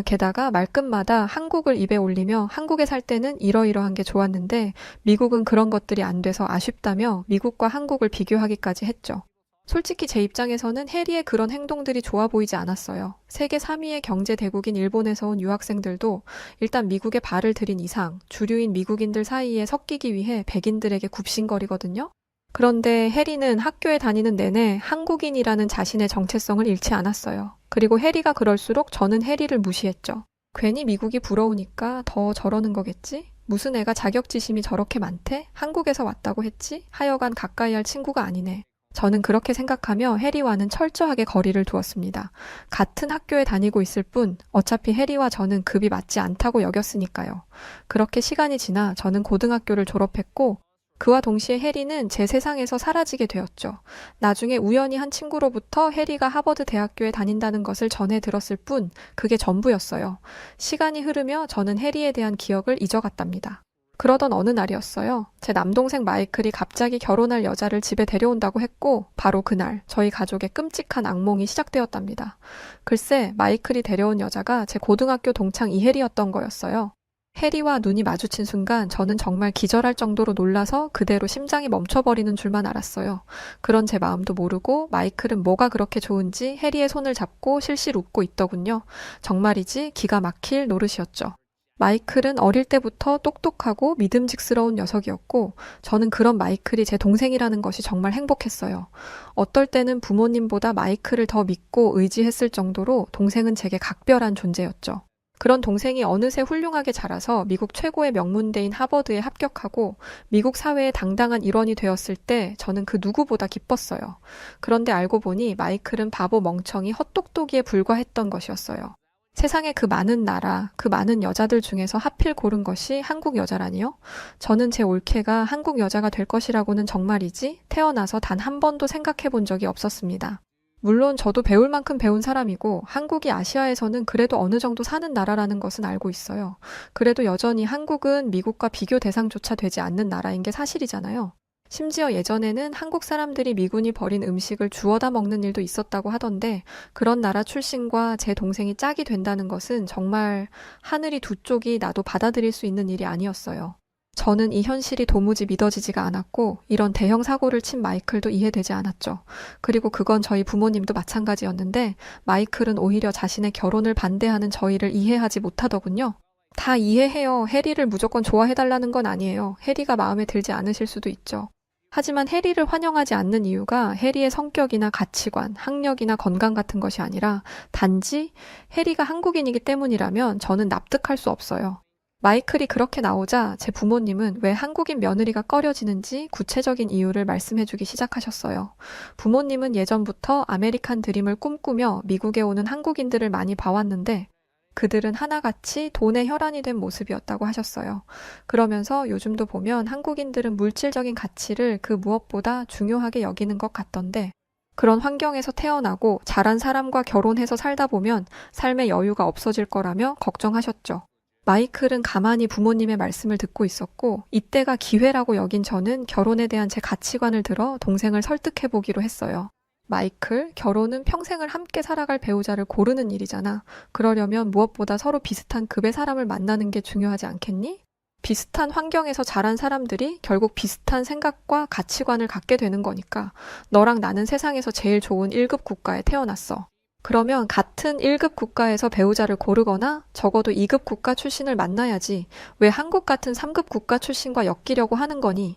S1: 게다가 말끝마다 한국을 입에 올리며 한국에 살 때는 이러이러한 게 좋았는데 미국은 그런 것들이 안 돼서 아쉽다며 미국과 한국을 비교하기까지 했죠. 솔직히 제 입장에서는 해리의 그런 행동들이 좋아 보이지 않았어요. 세계 3위의 경제 대국인 일본에서 온 유학생들도 일단 미국에 발을 들인 이상 주류인 미국인들 사이에 섞이기 위해 백인들에게 굽신거리거든요. 그런데 해리는 학교에 다니는 내내 한국인이라는 자신의 정체성을 잃지 않았어요. 그리고 해리가 그럴수록 저는 해리를 무시했죠. 괜히 미국이 부러우니까 더 저러는 거겠지? 무슨 애가 자격지심이 저렇게 많대? 한국에서 왔다고 했지? 하여간 가까이 할 친구가 아니네. 저는 그렇게 생각하며 해리와는 철저하게 거리를 두었습니다. 같은 학교에 다니고 있을 뿐 어차피 해리와 저는 급이 맞지 않다고 여겼으니까요. 그렇게 시간이 지나 저는 고등학교를 졸업했고 그와 동시에 해리는 제 세상에서 사라지게 되었죠. 나중에 우연히 한 친구로부터 해리가 하버드 대학교에 다닌다는 것을 전해 들었을 뿐 그게 전부였어요. 시간이 흐르며 저는 해리에 대한 기억을 잊어갔답니다. 그러던 어느 날이었어요. 제 남동생 마이클이 갑자기 결혼할 여자를 집에 데려온다고 했고 바로 그날 저희 가족의 끔찍한 악몽이 시작되었답니다. 글쎄 마이클이 데려온 여자가 제 고등학교 동창 이혜리였던 거였어요. 해리와 눈이 마주친 순간 저는 정말 기절할 정도로 놀라서 그대로 심장이 멈춰버리는 줄만 알았어요. 그런 제 마음도 모르고 마이클은 뭐가 그렇게 좋은지 해리의 손을 잡고 실실 웃고 있더군요. 정말이지 기가 막힐 노릇이었죠. 마이클은 어릴 때부터 똑똑하고 믿음직스러운 녀석이었고 저는 그런 마이클이 제 동생이라는 것이 정말 행복했어요. 어떨 때는 부모님보다 마이클을 더 믿고 의지했을 정도로 동생은 제게 각별한 존재였죠. 그런 동생이 어느새 훌륭하게 자라서 미국 최고의 명문대인 하버드에 합격하고 미국 사회의 당당한 일원이 되었을 때 저는 그 누구보다 기뻤어요. 그런데 알고 보니 마이클은 바보 멍청이 헛똑똑이에 불과했던 것이었어요. 세상에 그 많은 나라, 그 많은 여자들 중에서 하필 고른 것이 한국 여자라니요? 저는 제 올케가 한국 여자가 될 것이라고는 정말이지 태어나서 단 한 번도 생각해 본 적이 없었습니다. 물론 저도 배울 만큼 배운 사람이고 한국이 아시아에서는 그래도 어느 정도 사는 나라라는 것은 알고 있어요. 그래도 여전히 한국은 미국과 비교 대상조차 되지 않는 나라인 게 사실이잖아요. 심지어 예전에는 한국 사람들이 미군이 버린 음식을 주워다 먹는 일도 있었다고 하던데 그런 나라 출신과 제 동생이 짝이 된다는 것은 정말 하늘이 두 쪽이 나도 받아들일 수 있는 일이 아니었어요. 저는 이 현실이 도무지 믿어지지가 않았고 이런 대형 사고를 친 마이클도 이해되지 않았죠. 그리고 그건 저희 부모님도 마찬가지였는데 마이클은 오히려 자신의 결혼을 반대하는 저희를 이해하지 못하더군요. 다 이해해요. 해리를 무조건 좋아해달라는 건 아니에요. 해리가 마음에 들지 않으실 수도 있죠. 하지만 해리를 환영하지 않는 이유가 해리의 성격이나 가치관, 학력이나 건강 같은 것이 아니라 단지 해리가 한국인이기 때문이라면 저는 납득할 수 없어요. 마이클이 그렇게 나오자 제 부모님은 왜 한국인 며느리가 꺼려지는지 구체적인 이유를 말씀해주기 시작하셨어요. 부모님은 예전부터 아메리칸 드림을 꿈꾸며 미국에 오는 한국인들을 많이 봐왔는데 그들은 하나같이 돈의 혈안이 된 모습이었다고 하셨어요. 그러면서 요즘도 보면 한국인들은 물질적인 가치를 그 무엇보다 중요하게 여기는 것 같던데 그런 환경에서 태어나고 자란 사람과 결혼해서 살다 보면 삶의 여유가 없어질 거라며 걱정하셨죠. 마이클은 가만히 부모님의 말씀을 듣고 있었고 이때가 기회라고 여긴 저는 결혼에 대한 제 가치관을 들어 동생을 설득해보기로 했어요. 마이클, 결혼은 평생을 함께 살아갈 배우자를 고르는 일이잖아. 그러려면 무엇보다 서로 비슷한 급의 사람을 만나는 게 중요하지 않겠니? 비슷한 환경에서 자란 사람들이 결국 비슷한 생각과 가치관을 갖게 되는 거니까 너랑 나는 세상에서 제일 좋은 1급 국가에 태어났어. 그러면 같은 1급 국가에서 배우자를 고르거나 적어도 2급 국가 출신을 만나야지 왜 한국 같은 3급 국가 출신과 엮이려고 하는 거니?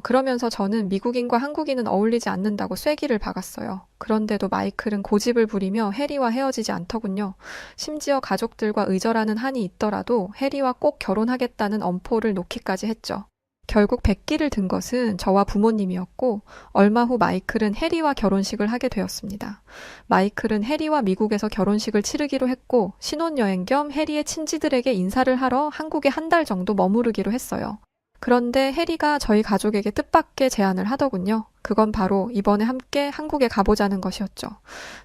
S1: 그러면서 저는 미국인과 한국인은 어울리지 않는다고 쐐기를 박았어요. 그런데도 마이클은 고집을 부리며 해리와 헤어지지 않더군요. 심지어 가족들과 의절하는 한이 있더라도 해리와 꼭 결혼하겠다는 엄포를 놓기까지 했죠. 결국 백기를 든 것은 저와 부모님이었고 얼마 후 마이클은 해리와 결혼식을 하게 되었습니다. 마이클은 해리와 미국에서 결혼식을 치르기로 했고 신혼여행 겸 해리의 친지들에게 인사를 하러 한국에 한 달 정도 머무르기로 했어요. 그런데 해리가 저희 가족에게 뜻밖의 제안을 하더군요. 그건 바로 이번에 함께 한국에 가보자는 것이었죠.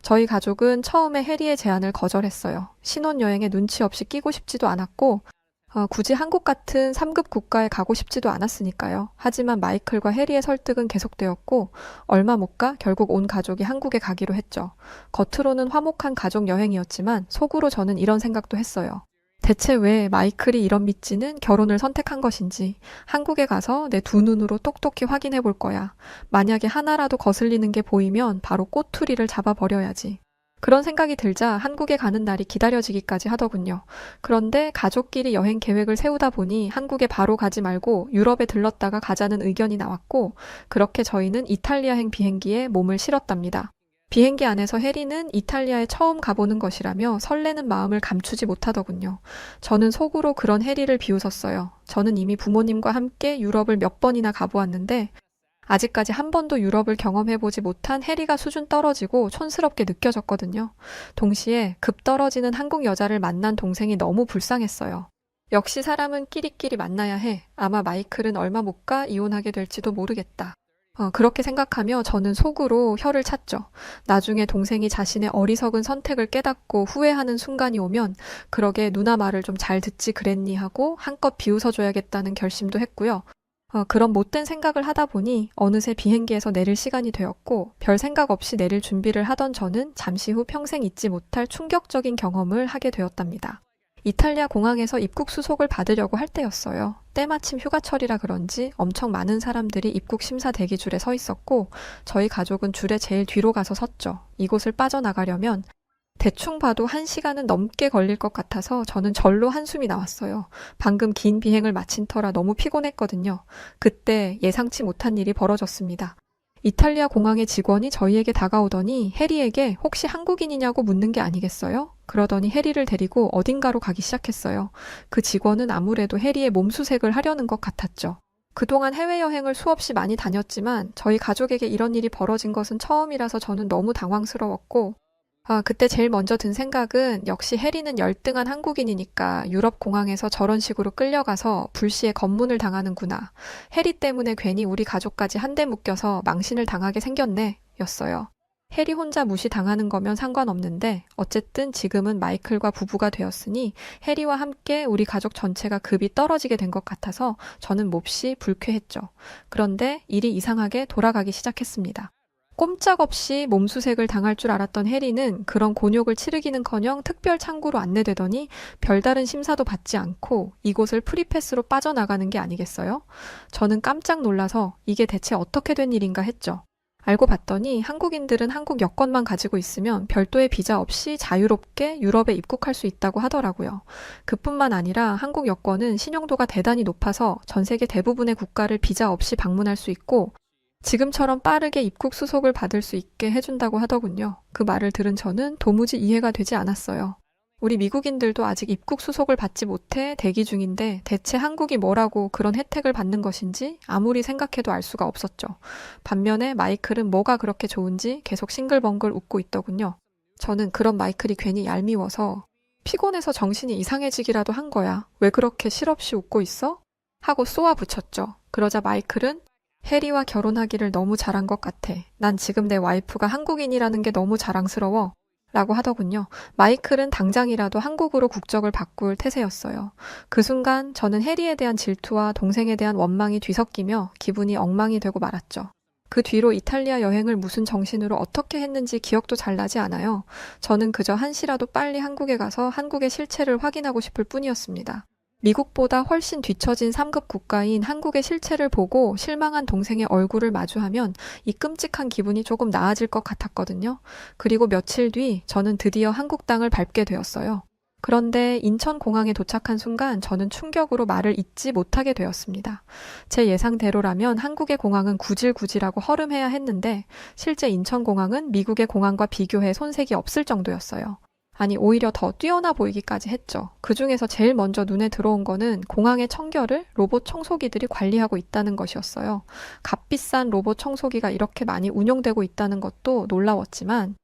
S1: 저희 가족은 처음에 해리의 제안을 거절했어요. 신혼여행에 눈치 없이 끼고 싶지도 않았고 굳이 한국 같은 3급 국가에 가고 싶지도 않았으니까요. 하지만 마이클과 해리의 설득은 계속되었고 얼마 못 가 결국 온 가족이 한국에 가기로 했죠. 겉으로는 화목한 가족 여행이었지만 속으로 저는 이런 생각도 했어요. 대체 왜 마이클이 이런 미찌는 결혼을 선택한 것인지 한국에 가서 내 두 눈으로 똑똑히 확인해 볼 거야. 만약에 하나라도 거슬리는 게 보이면 바로 꼬투리를 잡아버려야지. 그런 생각이 들자 한국에 가는 날이 기다려지기까지 하더군요. 그런데 가족끼리 여행 계획을 세우다 보니 한국에 바로 가지 말고 유럽에 들렀다가 가자는 의견이 나왔고 그렇게 저희는 이탈리아행 비행기에 몸을 실었답니다. 비행기 안에서 해리는 이탈리아에 처음 가보는 것이라며 설레는 마음을 감추지 못하더군요. 저는 속으로 그런 해리를 비웃었어요. 저는 이미 부모님과 함께 유럽을 몇 번이나 가보았는데 아직까지 한 번도 유럽을 경험해보지 못한 해리가 수준 떨어지고 촌스럽게 느껴졌거든요. 동시에 급 떨어지는 한국 여자를 만난 동생이 너무 불쌍했어요. 역시 사람은 끼리끼리 만나야 해. 아마 마이클은 얼마 못 가 이혼하게 될지도 모르겠다. 그렇게 생각하며 저는 속으로 혀를 찼죠. 나중에 동생이 자신의 어리석은 선택을 깨닫고 후회하는 순간이 오면 그러게 누나 말을 좀 잘 듣지 그랬니 하고 한껏 비웃어줘야겠다는 결심도 했고요. 그런 못된 생각을 하다 보니 어느새 비행기에서 내릴 시간이 되었고 별 생각 없이 내릴 준비를 하던 저는 잠시 후 평생 잊지 못할 충격적인 경험을 하게 되었답니다. 이탈리아 공항에서 입국 수속을 받으려고 할 때였어요. 때마침 휴가철이라 그런지 엄청 많은 사람들이 입국 심사 대기줄에 서 있었고 저희 가족은 줄에 제일 뒤로 가서 섰죠. 이곳을 빠져나가려면 대충 봐도 1시간은 넘게 걸릴 것 같아서 저는 절로 한숨이 나왔어요. 방금 긴 비행을 마친 터라 너무 피곤했거든요. 그때 예상치 못한 일이 벌어졌습니다. 이탈리아 공항의 직원이 저희에게 다가오더니 해리에게 혹시 한국인이냐고 묻는 게 아니겠어요? 그러더니 해리를 데리고 어딘가로 가기 시작했어요. 그 직원은 아무래도 해리의 몸수색을 하려는 것 같았죠. 그동안 해외여행을 수없이 많이 다녔지만 저희 가족에게 이런 일이 벌어진 것은 처음이라서 저는 너무 당황스러웠고 그때 제일 먼저 든 생각은 역시 해리는 열등한 한국인이니까 유럽 공항에서 저런 식으로 끌려가서 불시에 검문을 당하는구나. 해리 때문에 괜히 우리 가족까지 한데 묶여서 망신을 당하게 생겼네. 였어요. 해리 혼자 무시당하는 거면 상관없는데 어쨌든 지금은 마이클과 부부가 되었으니 해리와 함께 우리 가족 전체가 급이 떨어지게 된 것 같아서 저는 몹시 불쾌했죠. 그런데 일이 이상하게 돌아가기 시작했습니다. 꼼짝없이 몸수색을 당할 줄 알았던 해리는 그런 곤욕을 치르기는커녕 특별 창구로 안내되더니 별다른 심사도 받지 않고 이곳을 프리패스로 빠져나가는 게 아니겠어요? 저는 깜짝 놀라서 이게 대체 어떻게 된 일인가 했죠. 알고 봤더니 한국인들은 한국 여권만 가지고 있으면 별도의 비자 없이 자유롭게 유럽에 입국할 수 있다고 하더라고요. 그뿐만 아니라 한국 여권은 신용도가 대단히 높아서 전 세계 대부분의 국가를 비자 없이 방문할 수 있고 지금처럼 빠르게 입국 수속을 받을 수 있게 해준다고 하더군요. 그 말을 들은 저는 도무지 이해가 되지 않았어요. 우리 미국인들도 아직 입국 수속을 받지 못해 대기 중인데 대체 한국이 뭐라고 그런 혜택을 받는 것인지 아무리 생각해도 알 수가 없었죠. 반면에 마이클은 뭐가 그렇게 좋은지 계속 싱글벙글 웃고 있더군요. 저는 그런 마이클이 괜히 얄미워서 피곤해서 정신이 이상해지기라도 한 거야. 왜 그렇게 실없이 웃고 있어? 하고 쏘아 붙였죠. 그러자 마이클은 해리와 결혼하기를 너무 잘한 것 같아. 난 지금 내 와이프가 한국인이라는 게 너무 자랑스러워. 라고 하더군요. 마이클은 당장이라도 한국으로 국적을 바꿀 태세였어요. 그 순간 저는 해리에 대한 질투와 동생에 대한 원망이 뒤섞이며 기분이 엉망이 되고 말았죠. 그 뒤로 이탈리아 여행을 무슨 정신으로 어떻게 했는지 기억도 잘 나지 않아요. 저는 그저 한시라도 빨리 한국에 가서 한국의 실체를 확인하고 싶을 뿐이었습니다. 미국보다 훨씬 뒤처진 3급 국가인 한국의 실체를 보고 실망한 동생의 얼굴을 마주하면 이 끔찍한 기분이 조금 나아질 것 같았거든요. 그리고 며칠 뒤 저는 드디어 한국 땅을 밟게 되었어요. 그런데 인천공항에 도착한 순간 저는 충격으로 말을 잇지 못하게 되었습니다. 제 예상대로라면 한국의 공항은 구질구질하고 허름해야 했는데 실제 인천공항은 미국의 공항과 비교해 손색이 없을 정도였어요. 아니 오히려 더 뛰어나 보이기까지 했죠. 그중에서 제일 먼저 눈에 들어온 거는 공항의 청결을 로봇 청소기들이 관리하고 있다는 것이었어요. 값비싼 로봇 청소기가 이렇게 많이 운용되고 있다는 것도 놀라웠지만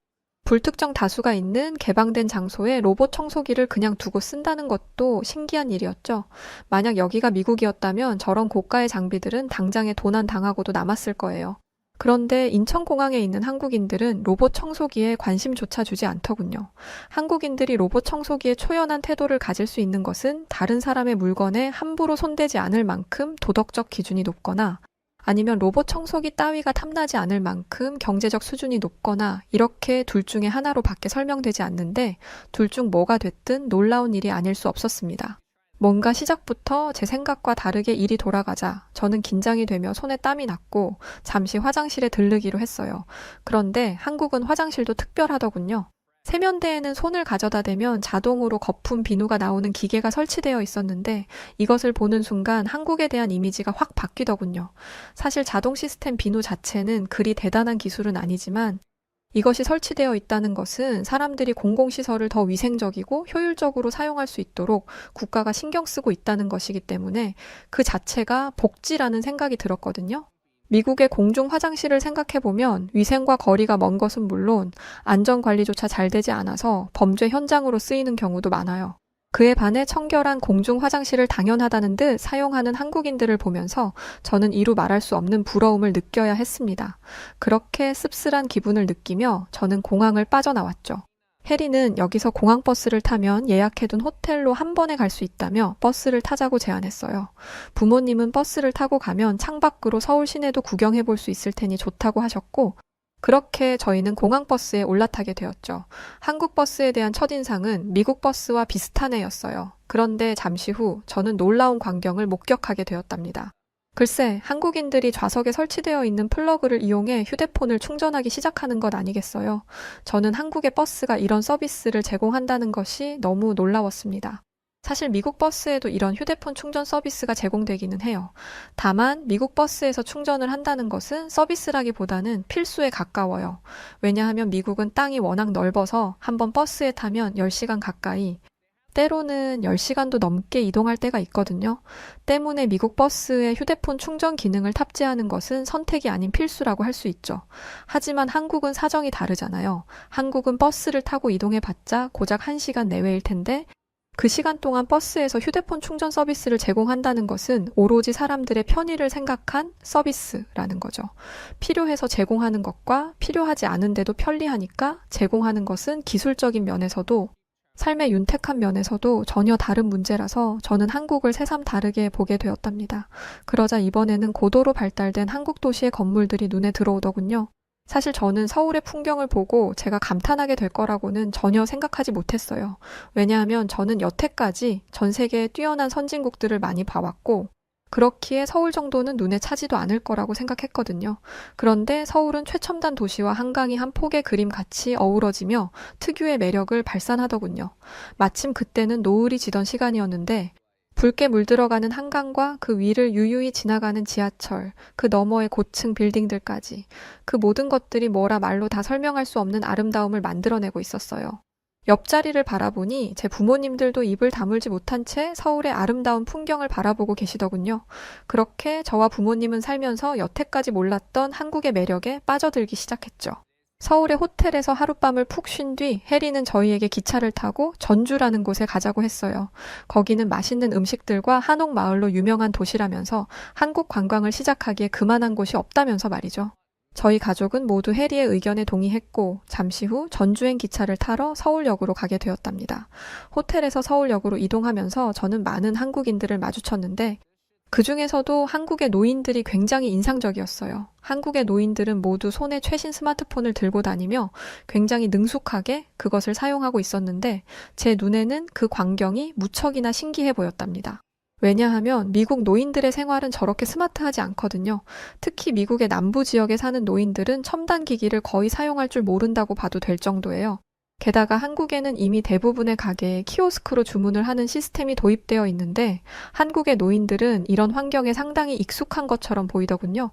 S1: 불특정 다수가 있는 개방된 장소에 로봇 청소기를 그냥 두고 쓴다는 것도 신기한 일이었죠. 만약 여기가 미국이었다면 저런 고가의 장비들은 당장에 도난 당하고도 남았을 거예요. 그런데 인천공항에 있는 한국인들은 로봇 청소기에 관심조차 주지 않더군요. 한국인들이 로봇 청소기에 초연한 태도를 가질 수 있는 것은 다른 사람의 물건에 함부로 손대지 않을 만큼 도덕적 기준이 높거나 아니면 로봇 청소기 따위가 탐나지 않을 만큼 경제적 수준이 높거나 이렇게 둘 중에 하나로 밖에 설명되지 않는데 둘 중 뭐가 됐든 놀라운 일이 아닐 수 없었습니다. 뭔가 시작부터 제 생각과 다르게 일이 돌아가자 저는 긴장이 되며 손에 땀이 났고 잠시 화장실에 들르기로 했어요. 그런데 한국은 화장실도 특별하더군요. 세면대에는 손을 가져다 대면 자동으로 거품 비누가 나오는 기계가 설치되어 있었는데 이것을 보는 순간 한국에 대한 이미지가 확 바뀌더군요. 사실 자동 시스템 비누 자체는 그리 대단한 기술은 아니지만 이것이 설치되어 있다는 것은 사람들이 공공시설을 더 위생적이고 효율적으로 사용할 수 있도록 국가가 신경 쓰고 있다는 것이기 때문에 그 자체가 복지라는 생각이 들었거든요. 미국의 공중 화장실을 생각해보면 위생과 거리가 먼 것은 물론 안전관리조차 잘 되지 않아서 범죄 현장으로 쓰이는 경우도 많아요. 그에 반해 청결한 공중 화장실을 당연하다는 듯 사용하는 한국인들을 보면서 저는 이루 말할 수 없는 부러움을 느껴야 했습니다. 그렇게 씁쓸한 기분을 느끼며 저는 공항을 빠져나왔죠. 해리는 여기서 공항버스를 타면 예약해둔 호텔로 한 번에 갈 수 있다며 버스를 타자고 제안했어요. 부모님은 버스를 타고 가면 창밖으로 서울 시내도 구경해 볼 수 있을 테니 좋다고 하셨고, 그렇게 저희는 공항버스에 올라타게 되었죠. 한국 버스에 대한 첫인상은 미국 버스와 비슷한 애였어요. 그런데 잠시 후 저는 놀라운 광경을 목격하게 되었답니다. 글쎄, 한국인들이 좌석에 설치되어 있는 플러그를 이용해 휴대폰을 충전하기 시작하는 것 아니겠어요? 저는 한국의 버스가 이런 서비스를 제공한다는 것이 너무 놀라웠습니다. 사실 미국 버스에도 이런 휴대폰 충전 서비스가 제공되기는 해요. 다만 미국 버스에서 충전을 한다는 것은 서비스라기보다는 필수에 가까워요. 왜냐하면 미국은 땅이 워낙 넓어서 한번 버스에 타면 10시간 가까이, 때로는 10시간도 넘게 이동할 때가 있거든요. 때문에 미국 버스에 휴대폰 충전 기능을 탑재하는 것은 선택이 아닌 필수라고 할 수 있죠. 하지만 한국은 사정이 다르잖아요. 한국은 버스를 타고 이동해봤자 고작 1시간 내외일 텐데 그 시간 동안 버스에서 휴대폰 충전 서비스를 제공한다는 것은 오로지 사람들의 편의를 생각한 서비스라는 거죠. 필요해서 제공하는 것과 필요하지 않은데도 편리하니까 제공하는 것은 기술적인 면에서도 삶의 윤택한 면에서도 전혀 다른 문제라서 저는 한국을 새삼 다르게 보게 되었답니다. 그러자 이번에는 고도로 발달된 한국 도시의 건물들이 눈에 들어오더군요. 사실 저는 서울의 풍경을 보고 제가 감탄하게 될 거라고는 전혀 생각하지 못했어요. 왜냐하면 저는 여태까지 전 세계의 뛰어난 선진국들을 많이 봐왔고, 그렇기에 서울 정도는 눈에 차지도 않을 거라고 생각했거든요. 그런데 서울은 최첨단 도시와 한강이 한 폭의 그림 같이 어우러지며 특유의 매력을 발산하더군요. 마침 그때는 노을이 지던 시간이었는데 붉게 물들어가는 한강과 그 위를 유유히 지나가는 지하철, 그 너머의 고층 빌딩들까지, 그 모든 것들이 뭐라 말로 다 설명할 수 없는 아름다움을 만들어내고 있었어요. 옆자리를 바라보니 제 부모님들도 입을 다물지 못한 채 서울의 아름다운 풍경을 바라보고 계시더군요. 그렇게 저와 부모님은 살면서 여태까지 몰랐던 한국의 매력에 빠져들기 시작했죠. 서울의 호텔에서 하룻밤을 푹 쉰 뒤 해리는 저희에게 기차를 타고 전주라는 곳에 가자고 했어요. 거기는 맛있는 음식들과 한옥마을로 유명한 도시라면서 한국 관광을 시작하기에 그만한 곳이 없다면서 말이죠. 저희 가족은 모두 해리의 의견에 동의했고 잠시 후 전주행 기차를 타러 서울역으로 가게 되었답니다. 호텔에서 서울역으로 이동하면서 저는 많은 한국인들을 마주쳤는데 그 중에서도 한국의 노인들이 굉장히 인상적이었어요. 한국의 노인들은 모두 손에 최신 스마트폰을 들고 다니며 굉장히 능숙하게 그것을 사용하고 있었는데 제 눈에는 그 광경이 무척이나 신기해 보였답니다. 왜냐하면 미국 노인들의 생활은 저렇게 스마트하지 않거든요. 특히 미국의 남부 지역에 사는 노인들은 첨단 기기를 거의 사용할 줄 모른다고 봐도 될 정도예요. 게다가 한국에는 이미 대부분의 가게에 키오스크로 주문을 하는 시스템이 도입되어 있는데 한국의 노인들은 이런 환경에 상당히 익숙한 것처럼 보이더군요.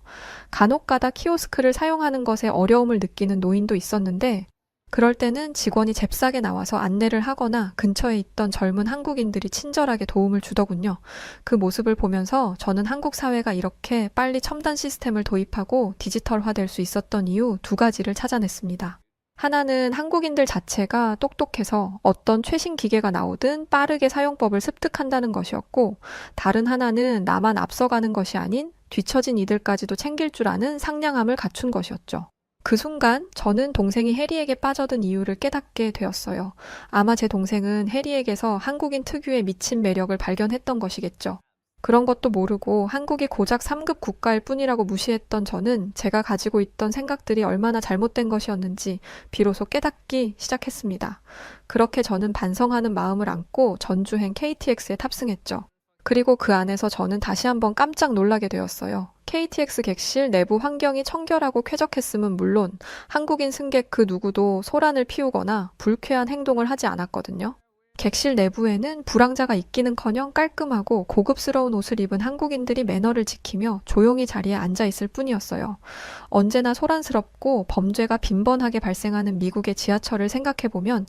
S1: 간혹가다 키오스크를 사용하는 것에 어려움을 느끼는 노인도 있었는데 그럴 때는 직원이 잽싸게 나와서 안내를 하거나 근처에 있던 젊은 한국인들이 친절하게 도움을 주더군요. 그 모습을 보면서 저는 한국 사회가 이렇게 빨리 첨단 시스템을 도입하고 디지털화될 수 있었던 이유 2가지를 찾아냈습니다. 하나는 한국인들 자체가 똑똑해서 어떤 최신 기계가 나오든 빠르게 사용법을 습득한다는 것이었고, 다른 하나는 나만 앞서가는 것이 아닌 뒤처진 이들까지도 챙길 줄 아는 상냥함을 갖춘 것이었죠. 그 순간 저는 동생이 해리에게 빠져든 이유를 깨닫게 되었어요. 아마 제 동생은 해리에게서 한국인 특유의 미친 매력을 발견했던 것이겠죠. 그런 것도 모르고 한국이 고작 3급 국가일 뿐이라고 무시했던 저는 제가 가지고 있던 생각들이 얼마나 잘못된 것이었는지 비로소 깨닫기 시작했습니다. 그렇게 저는 반성하는 마음을 안고 전주행 KTX에 탑승했죠. 그리고 그 안에서 저는 다시 한번 깜짝 놀라게 되었어요. KTX 객실 내부 환경이 청결하고 쾌적했음은 물론 한국인 승객 그 누구도 소란을 피우거나 불쾌한 행동을 하지 않았거든요. 객실 내부에는 불황자가 있기는커녕 깔끔하고 고급스러운 옷을 입은 한국인들이 매너를 지키며 조용히 자리에 앉아 있을 뿐이었어요. 언제나 소란스럽고 범죄가 빈번하게 발생하는 미국의 지하철을 생각해보면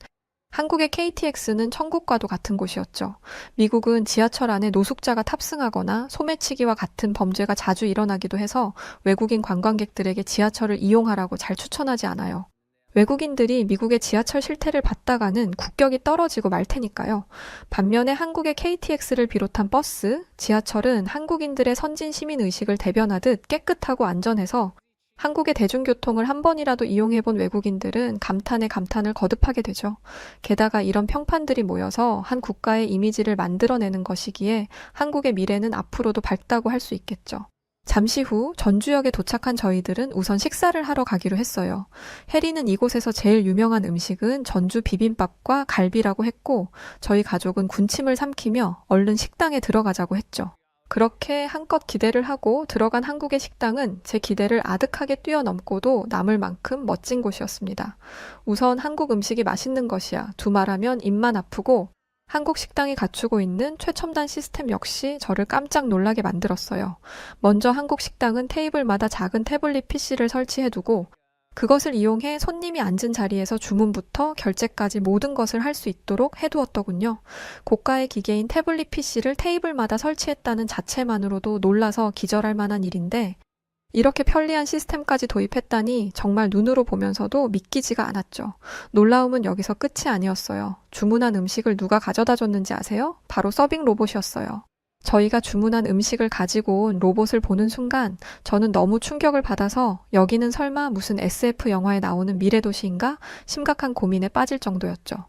S1: 한국의 KTX는 천국과도 같은 곳이었죠. 미국은 지하철 안에 노숙자가 탑승하거나 소매치기와 같은 범죄가 자주 일어나기도 해서 외국인 관광객들에게 지하철을 이용하라고 잘 추천하지 않아요. 외국인들이 미국의 지하철 실태를 봤다가는 국격이 떨어지고 말 테니까요. 반면에 한국의 KTX를 비롯한 버스, 지하철은 한국인들의 선진 시민 의식을 대변하듯 깨끗하고 안전해서 한국의 대중교통을 한 번이라도 이용해본 외국인들은 감탄에 감탄을 거듭하게 되죠. 게다가 이런 평판들이 모여서 한 국가의 이미지를 만들어내는 것이기에 한국의 미래는 앞으로도 밝다고 할 수 있겠죠. 잠시 후 전주역에 도착한 저희들은 우선 식사를 하러 가기로 했어요. 혜리는 이곳에서 제일 유명한 음식은 전주 비빔밥과 갈비라고 했고 저희 가족은 군침을 삼키며 얼른 식당에 들어가자고 했죠. 그렇게 한껏 기대를 하고 들어간 한국의 식당은 제 기대를 아득하게 뛰어넘고도 남을 만큼 멋진 곳이었습니다. 우선 한국 음식이 맛있는 것이야 두말하면 입만 아프고 한국 식당이 갖추고 있는 최첨단 시스템 역시 저를 깜짝 놀라게 만들었어요. 먼저 한국 식당은 테이블마다 작은 태블릿 PC를 설치해두고 그것을 이용해 손님이 앉은 자리에서 주문부터 결제까지 모든 것을 할 수 있도록 해두었더군요. 고가의 기계인 태블릿 PC를 테이블마다 설치했다는 자체만으로도 놀라서 기절할 만한 일인데 이렇게 편리한 시스템까지 도입했다니 정말 눈으로 보면서도 믿기지가 않았죠. 놀라움은 여기서 끝이 아니었어요. 주문한 음식을 누가 가져다 줬는지 아세요? 바로 서빙 로봇이었어요. 저희가 주문한 음식을 가지고 온 로봇을 보는 순간 저는 너무 충격을 받아서 여기는 설마 무슨 SF 영화에 나오는 미래도시인가? 심각한 고민에 빠질 정도였죠.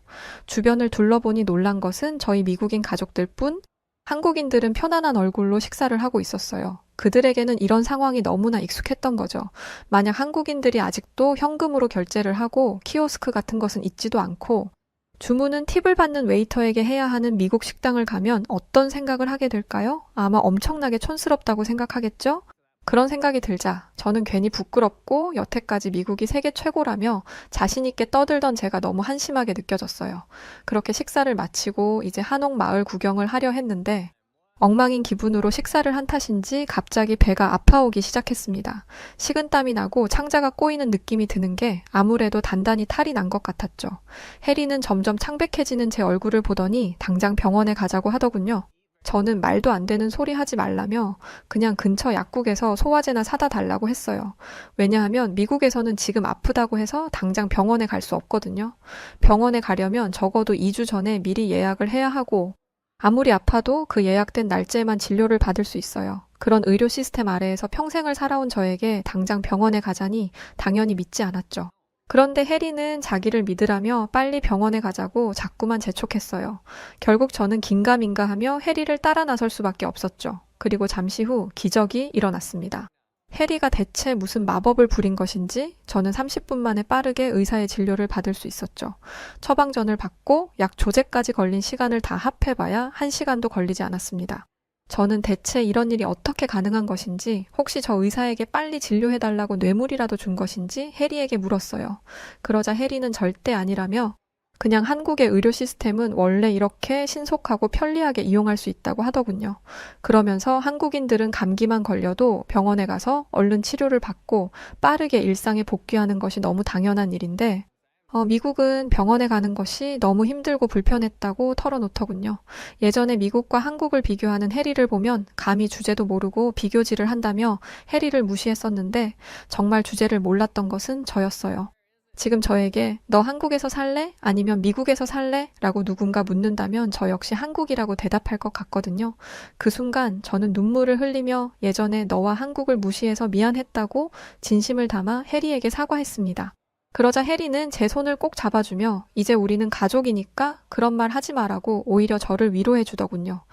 S1: 주변을 둘러보니 놀란 것은 저희 미국인 가족들 뿐 한국인들은 편안한 얼굴로 식사를 하고 있었어요. 그들에게는 이런 상황이 너무나 익숙했던 거죠. 만약 한국인들이 아직도 현금으로 결제를 하고 키오스크 같은 것은 있지도 않고 주문은 팁을 받는 웨이터에게 해야 하는 미국 식당을 가면 어떤 생각을 하게 될까요? 아마 엄청나게 촌스럽다고 생각하겠죠? 그런 생각이 들자 저는 괜히 부끄럽고 여태까지 미국이 세계 최고라며 자신 있게 떠들던 제가 너무 한심하게 느껴졌어요. 그렇게 식사를 마치고 이제 한옥 마을 구경을 하려 했는데 엉망인 기분으로 식사를 한 탓인지 갑자기 배가 아파오기 시작했습니다. 식은땀이 나고 창자가 꼬이는 느낌이 드는 게 아무래도 단단히 탈이 난 것 같았죠. 혜리는 점점 창백해지는 제 얼굴을 보더니 당장 병원에 가자고 하더군요. 저는 말도 안 되는 소리 하지 말라며 그냥 근처 약국에서 소화제나 사다 달라고 했어요. 왜냐하면 미국에서는 지금 아프다고 해서 당장 병원에 갈 수 없거든요. 병원에 가려면 적어도 2주 전에 미리 예약을 해야 하고 아무리 아파도 그 예약된 날짜에만 진료를 받을 수 있어요. 그런 의료 시스템 아래에서 평생을 살아온 저에게 당장 병원에 가자니 당연히 믿지 않았죠. 그런데 혜리는 자기를 믿으라며 빨리 병원에 가자고 자꾸만 재촉했어요. 결국 저는 긴가민가하며 혜리를 따라 나설 수밖에 없었죠. 그리고 잠시 후 기적이 일어났습니다. 혜리가 대체 무슨 마법을 부린 것인지 저는 30분 만에 빠르게 의사의 진료를 받을 수 있었죠. 처방전을 받고 약 조제까지 걸린 시간을 다 합해봐야 1시간도 걸리지 않았습니다. 저는 대체 이런 일이 어떻게 가능한 것인지 혹시 저 의사에게 빨리 진료해달라고 뇌물이라도 준 것인지 혜리에게 물었어요. 그러자 혜리는 절대 아니라며 그냥 한국의 의료 시스템은 원래 이렇게 신속하고 편리하게 이용할 수 있다고 하더군요. 그러면서 한국인들은 감기만 걸려도 병원에 가서 얼른 치료를 받고 빠르게 일상에 복귀하는 것이 너무 당연한 일인데 미국은 병원에 가는 것이 너무 힘들고 불편했다고 털어놓더군요. 예전에 미국과 한국을 비교하는 혜리를 보면 감히 주제도 모르고 비교질을 한다며 혜리를 무시했었는데 정말 주제를 몰랐던 것은 저였어요. 지금 저에게 너 한국에서 살래? 아니면 미국에서 살래? 라고 누군가 묻는다면 저 역시 한국이라고 대답할 것 같거든요. 그 순간 저는 눈물을 흘리며 예전에 너와 한국을 무시해서 미안했다고 진심을 담아 혜리에게 사과했습니다. 그러자 혜리는 제 손을 꼭 잡아주며 이제 우리는 가족이니까 그런 말 하지 마라고 오히려 저를 위로해 주더군요.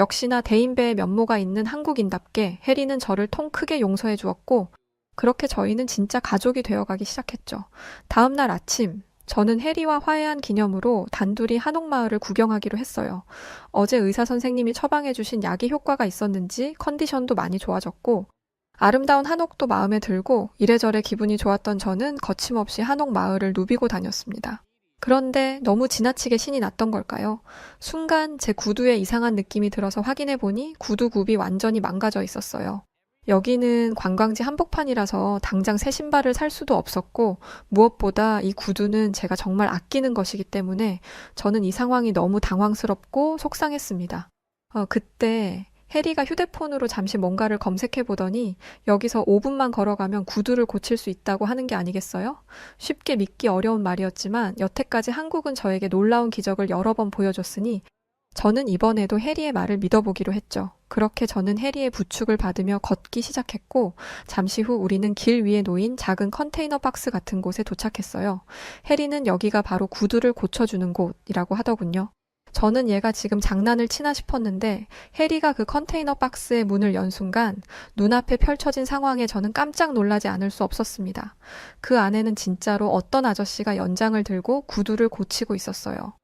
S1: 역시나 대인배의 면모가 있는 한국인답게 혜리는 저를 통 크게 용서해 주었고 그렇게 저희는 진짜 가족이 되어가기 시작했죠. 다음 날 아침 저는 혜리와 화해한 기념으로 단둘이 한옥마을을 구경하기로 했어요. 어제 의사 선생님이 처방해 주신 약이 효과가 있었는지 컨디션도 많이 좋아졌고 아름다운 한옥도 마음에 들고 이래저래 기분이 좋았던 저는 거침없이 한옥 마을을 누비고 다녔습니다. 그런데 너무 지나치게 신이 났던 걸까요? 순간 제 구두에 이상한 느낌이 들어서 확인해보니 구두 굽이 완전히 망가져 있었어요. 여기는 관광지 한복판이라서 당장 새 신발을 살 수도 없었고 무엇보다 이 구두는 제가 정말 아끼는 것이기 때문에 저는 이 상황이 너무 당황스럽고 속상했습니다. 그때 해리가 휴대폰으로 잠시 뭔가를 검색해 보더니 여기서 5분만 걸어가면 구두를 고칠 수 있다고 하는 게 아니겠어요? 쉽게 믿기 어려운 말이었지만 여태까지 한국은 저에게 놀라운 기적을 여러 번 보여줬으니 저는 이번에도 해리의 말을 믿어보기로 했죠. 그렇게 저는 해리의 부축을 받으며 걷기 시작했고 잠시 후 우리는 길 위에 놓인 작은 컨테이너 박스 같은 곳에 도착했어요. 해리는 여기가 바로 구두를 고쳐주는 곳이라고 하더군요. 저는 얘가 지금 장난을 치나 싶었는데 해리가 그 컨테이너 박스의 문을 연 순간 눈앞에 펼쳐진 상황에 저는 깜짝 놀라지 않을 수 없었습니다. 그 안에는 진짜로 어떤 아저씨가 연장을 들고 구두를 고치고 있었어요.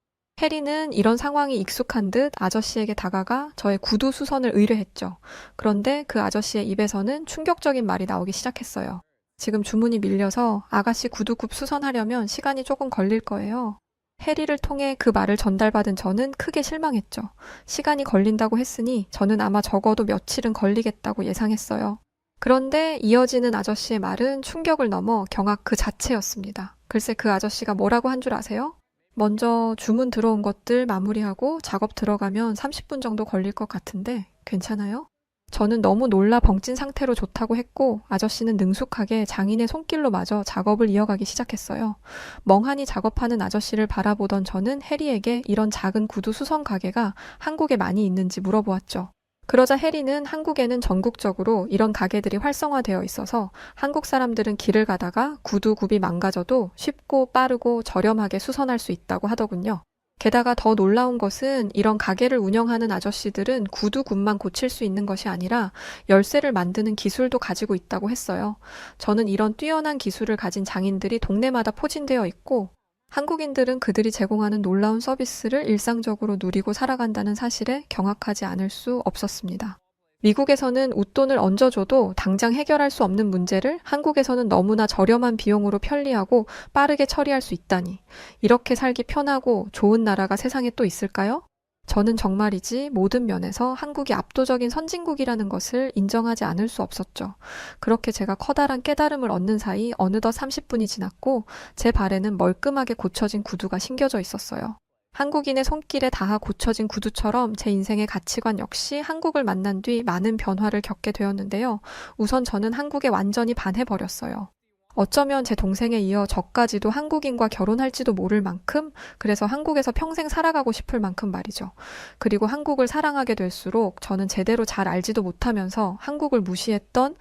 S1: 해리는 이런 상황이 익숙한 듯 아저씨에게 다가가 저의 구두 수선을 의뢰했죠. 그런데 그 아저씨의 입에서는 충격적인 말이 나오기 시작했어요. 지금 주문이 밀려서 아가씨 구두굽 수선하려면 시간이 조금 걸릴 거예요. 해리를 통해 그 말을 전달받은 저는 크게 실망했죠. 시간이 걸린다고 했으니 저는 아마 적어도 며칠은 걸리겠다고 예상했어요. 그런데 이어지는 아저씨의 말은 충격을 넘어 경악 그 자체였습니다. 글쎄 그 아저씨가 뭐라고 한 줄 아세요? 먼저 주문 들어온 것들 마무리하고 작업 들어가면 30분 정도 걸릴 것 같은데 괜찮아요? 저는 너무 놀라 벙찐 상태로 좋다고 했고 아저씨는 능숙하게 장인의 손길로 마저 작업을 이어가기 시작했어요. 멍하니 작업하는 아저씨를 바라보던 저는 해리에게 이런 작은 구두 수선 가게가 한국에 많이 있는지 물어보았죠. 그러자 해리는 한국에는 전국적으로 이런 가게들이 활성화되어 있어서 한국 사람들은 길을 가다가 구두 굽이 망가져도 쉽고 빠르고 저렴하게 수선할 수 있다고 하더군요. 게다가 더 놀라운 것은 이런 가게를 운영하는 아저씨들은 구두 굽만 고칠 수 있는 것이 아니라 열쇠를 만드는 기술도 가지고 있다고 했어요. 저는 이런 뛰어난 기술을 가진 장인들이 동네마다 포진되어 있고 한국인들은 그들이 제공하는 놀라운 서비스를 일상적으로 누리고 살아간다는 사실에 경악하지 않을 수 없었습니다. 미국에서는 웃돈을 얹어줘도 당장 해결할 수 없는 문제를 한국에서는 너무나 저렴한 비용으로 편리하고 빠르게 처리할 수 있다니. 이렇게 살기 편하고 좋은 나라가 세상에 또 있을까요? 저는 정말이지 모든 면에서 한국이 압도적인 선진국이라는 것을 인정하지 않을 수 없었죠. 그렇게 제가 커다란 깨달음을 얻는 사이 어느덧 30분이 지났고 제 발에는 멀끔하게 고쳐진 구두가 신겨져 있었어요. 한국인의 손길에 닿아 고쳐진 구두처럼 제 인생의 가치관 역시 한국을 만난 뒤 많은 변화를 겪게 되었는데요. 우선 저는 한국에 완전히 반해버렸어요. 어쩌면 제 동생에 이어 저까지도 한국인과 결혼할지도 모를 만큼, 그래서 한국에서 평생 살아가고 싶을 만큼 말이죠. 그리고 한국을 사랑하게 될수록 저는 제대로 잘 알지도 못하면서 한국을 무시했던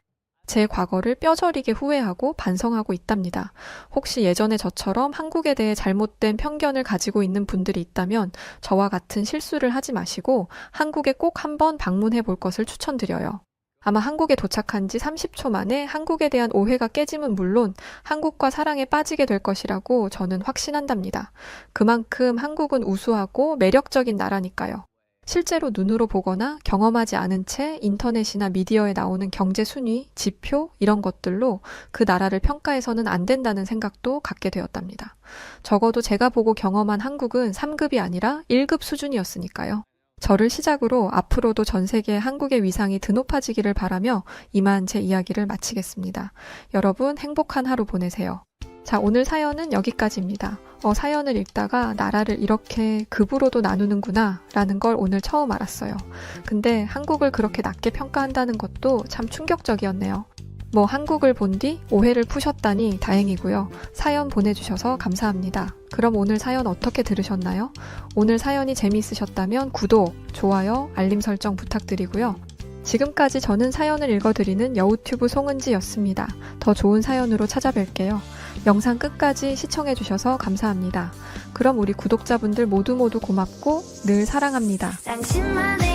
S1: 제 과거를 뼈저리게 후회하고 반성하고 있답니다. 혹시 예전에 저처럼 한국에 대해 잘못된 편견을 가지고 있는 분들이 있다면 저와 같은 실수를 하지 마시고 한국에 꼭 한번 방문해 볼 것을 추천드려요. 아마 한국에 도착한 지 30초 만에 한국에 대한 오해가 깨짐은 물론 한국과 사랑에 빠지게 될 것이라고 저는 확신한답니다. 그만큼 한국은 우수하고 매력적인 나라니까요. 실제로 눈으로 보거나 경험하지 않은 채 인터넷이나 미디어에 나오는 경제 순위, 지표 이런 것들로 그 나라를 평가해서는 안 된다는 생각도 갖게 되었답니다. 적어도 제가 보고 경험한 한국은 3급이 아니라 1급 수준이었으니까요. 저를 시작으로 앞으로도 전 세계의 한국의 위상이 드높아지기를 바라며 이만 제 이야기를 마치겠습니다. 여러분 행복한 하루 보내세요. 자, 오늘 사연은 여기까지입니다. 사연을 읽다가 나라를 이렇게 급으로도 나누는구나 라는 걸 오늘 처음 알았어요. 근데 한국을 그렇게 낮게 평가한다는 것도 참 충격적이었네요. 한국을 본 뒤 오해를 푸셨다니 다행이고요. 사연 보내주셔서 감사합니다. 그럼 오늘 사연 어떻게 들으셨나요? 오늘 사연이 재미있으셨다면 구독, 좋아요, 알림 설정 부탁드리고요. 지금까지 저는 사연을 읽어드리는 여우튜브 송은지였습니다. 더 좋은 사연으로 찾아뵐게요. 영상 끝까지 시청해주셔서 감사합니다. 그럼 우리 구독자분들 모두 고맙고 늘 사랑합니다.
S2: 당신만의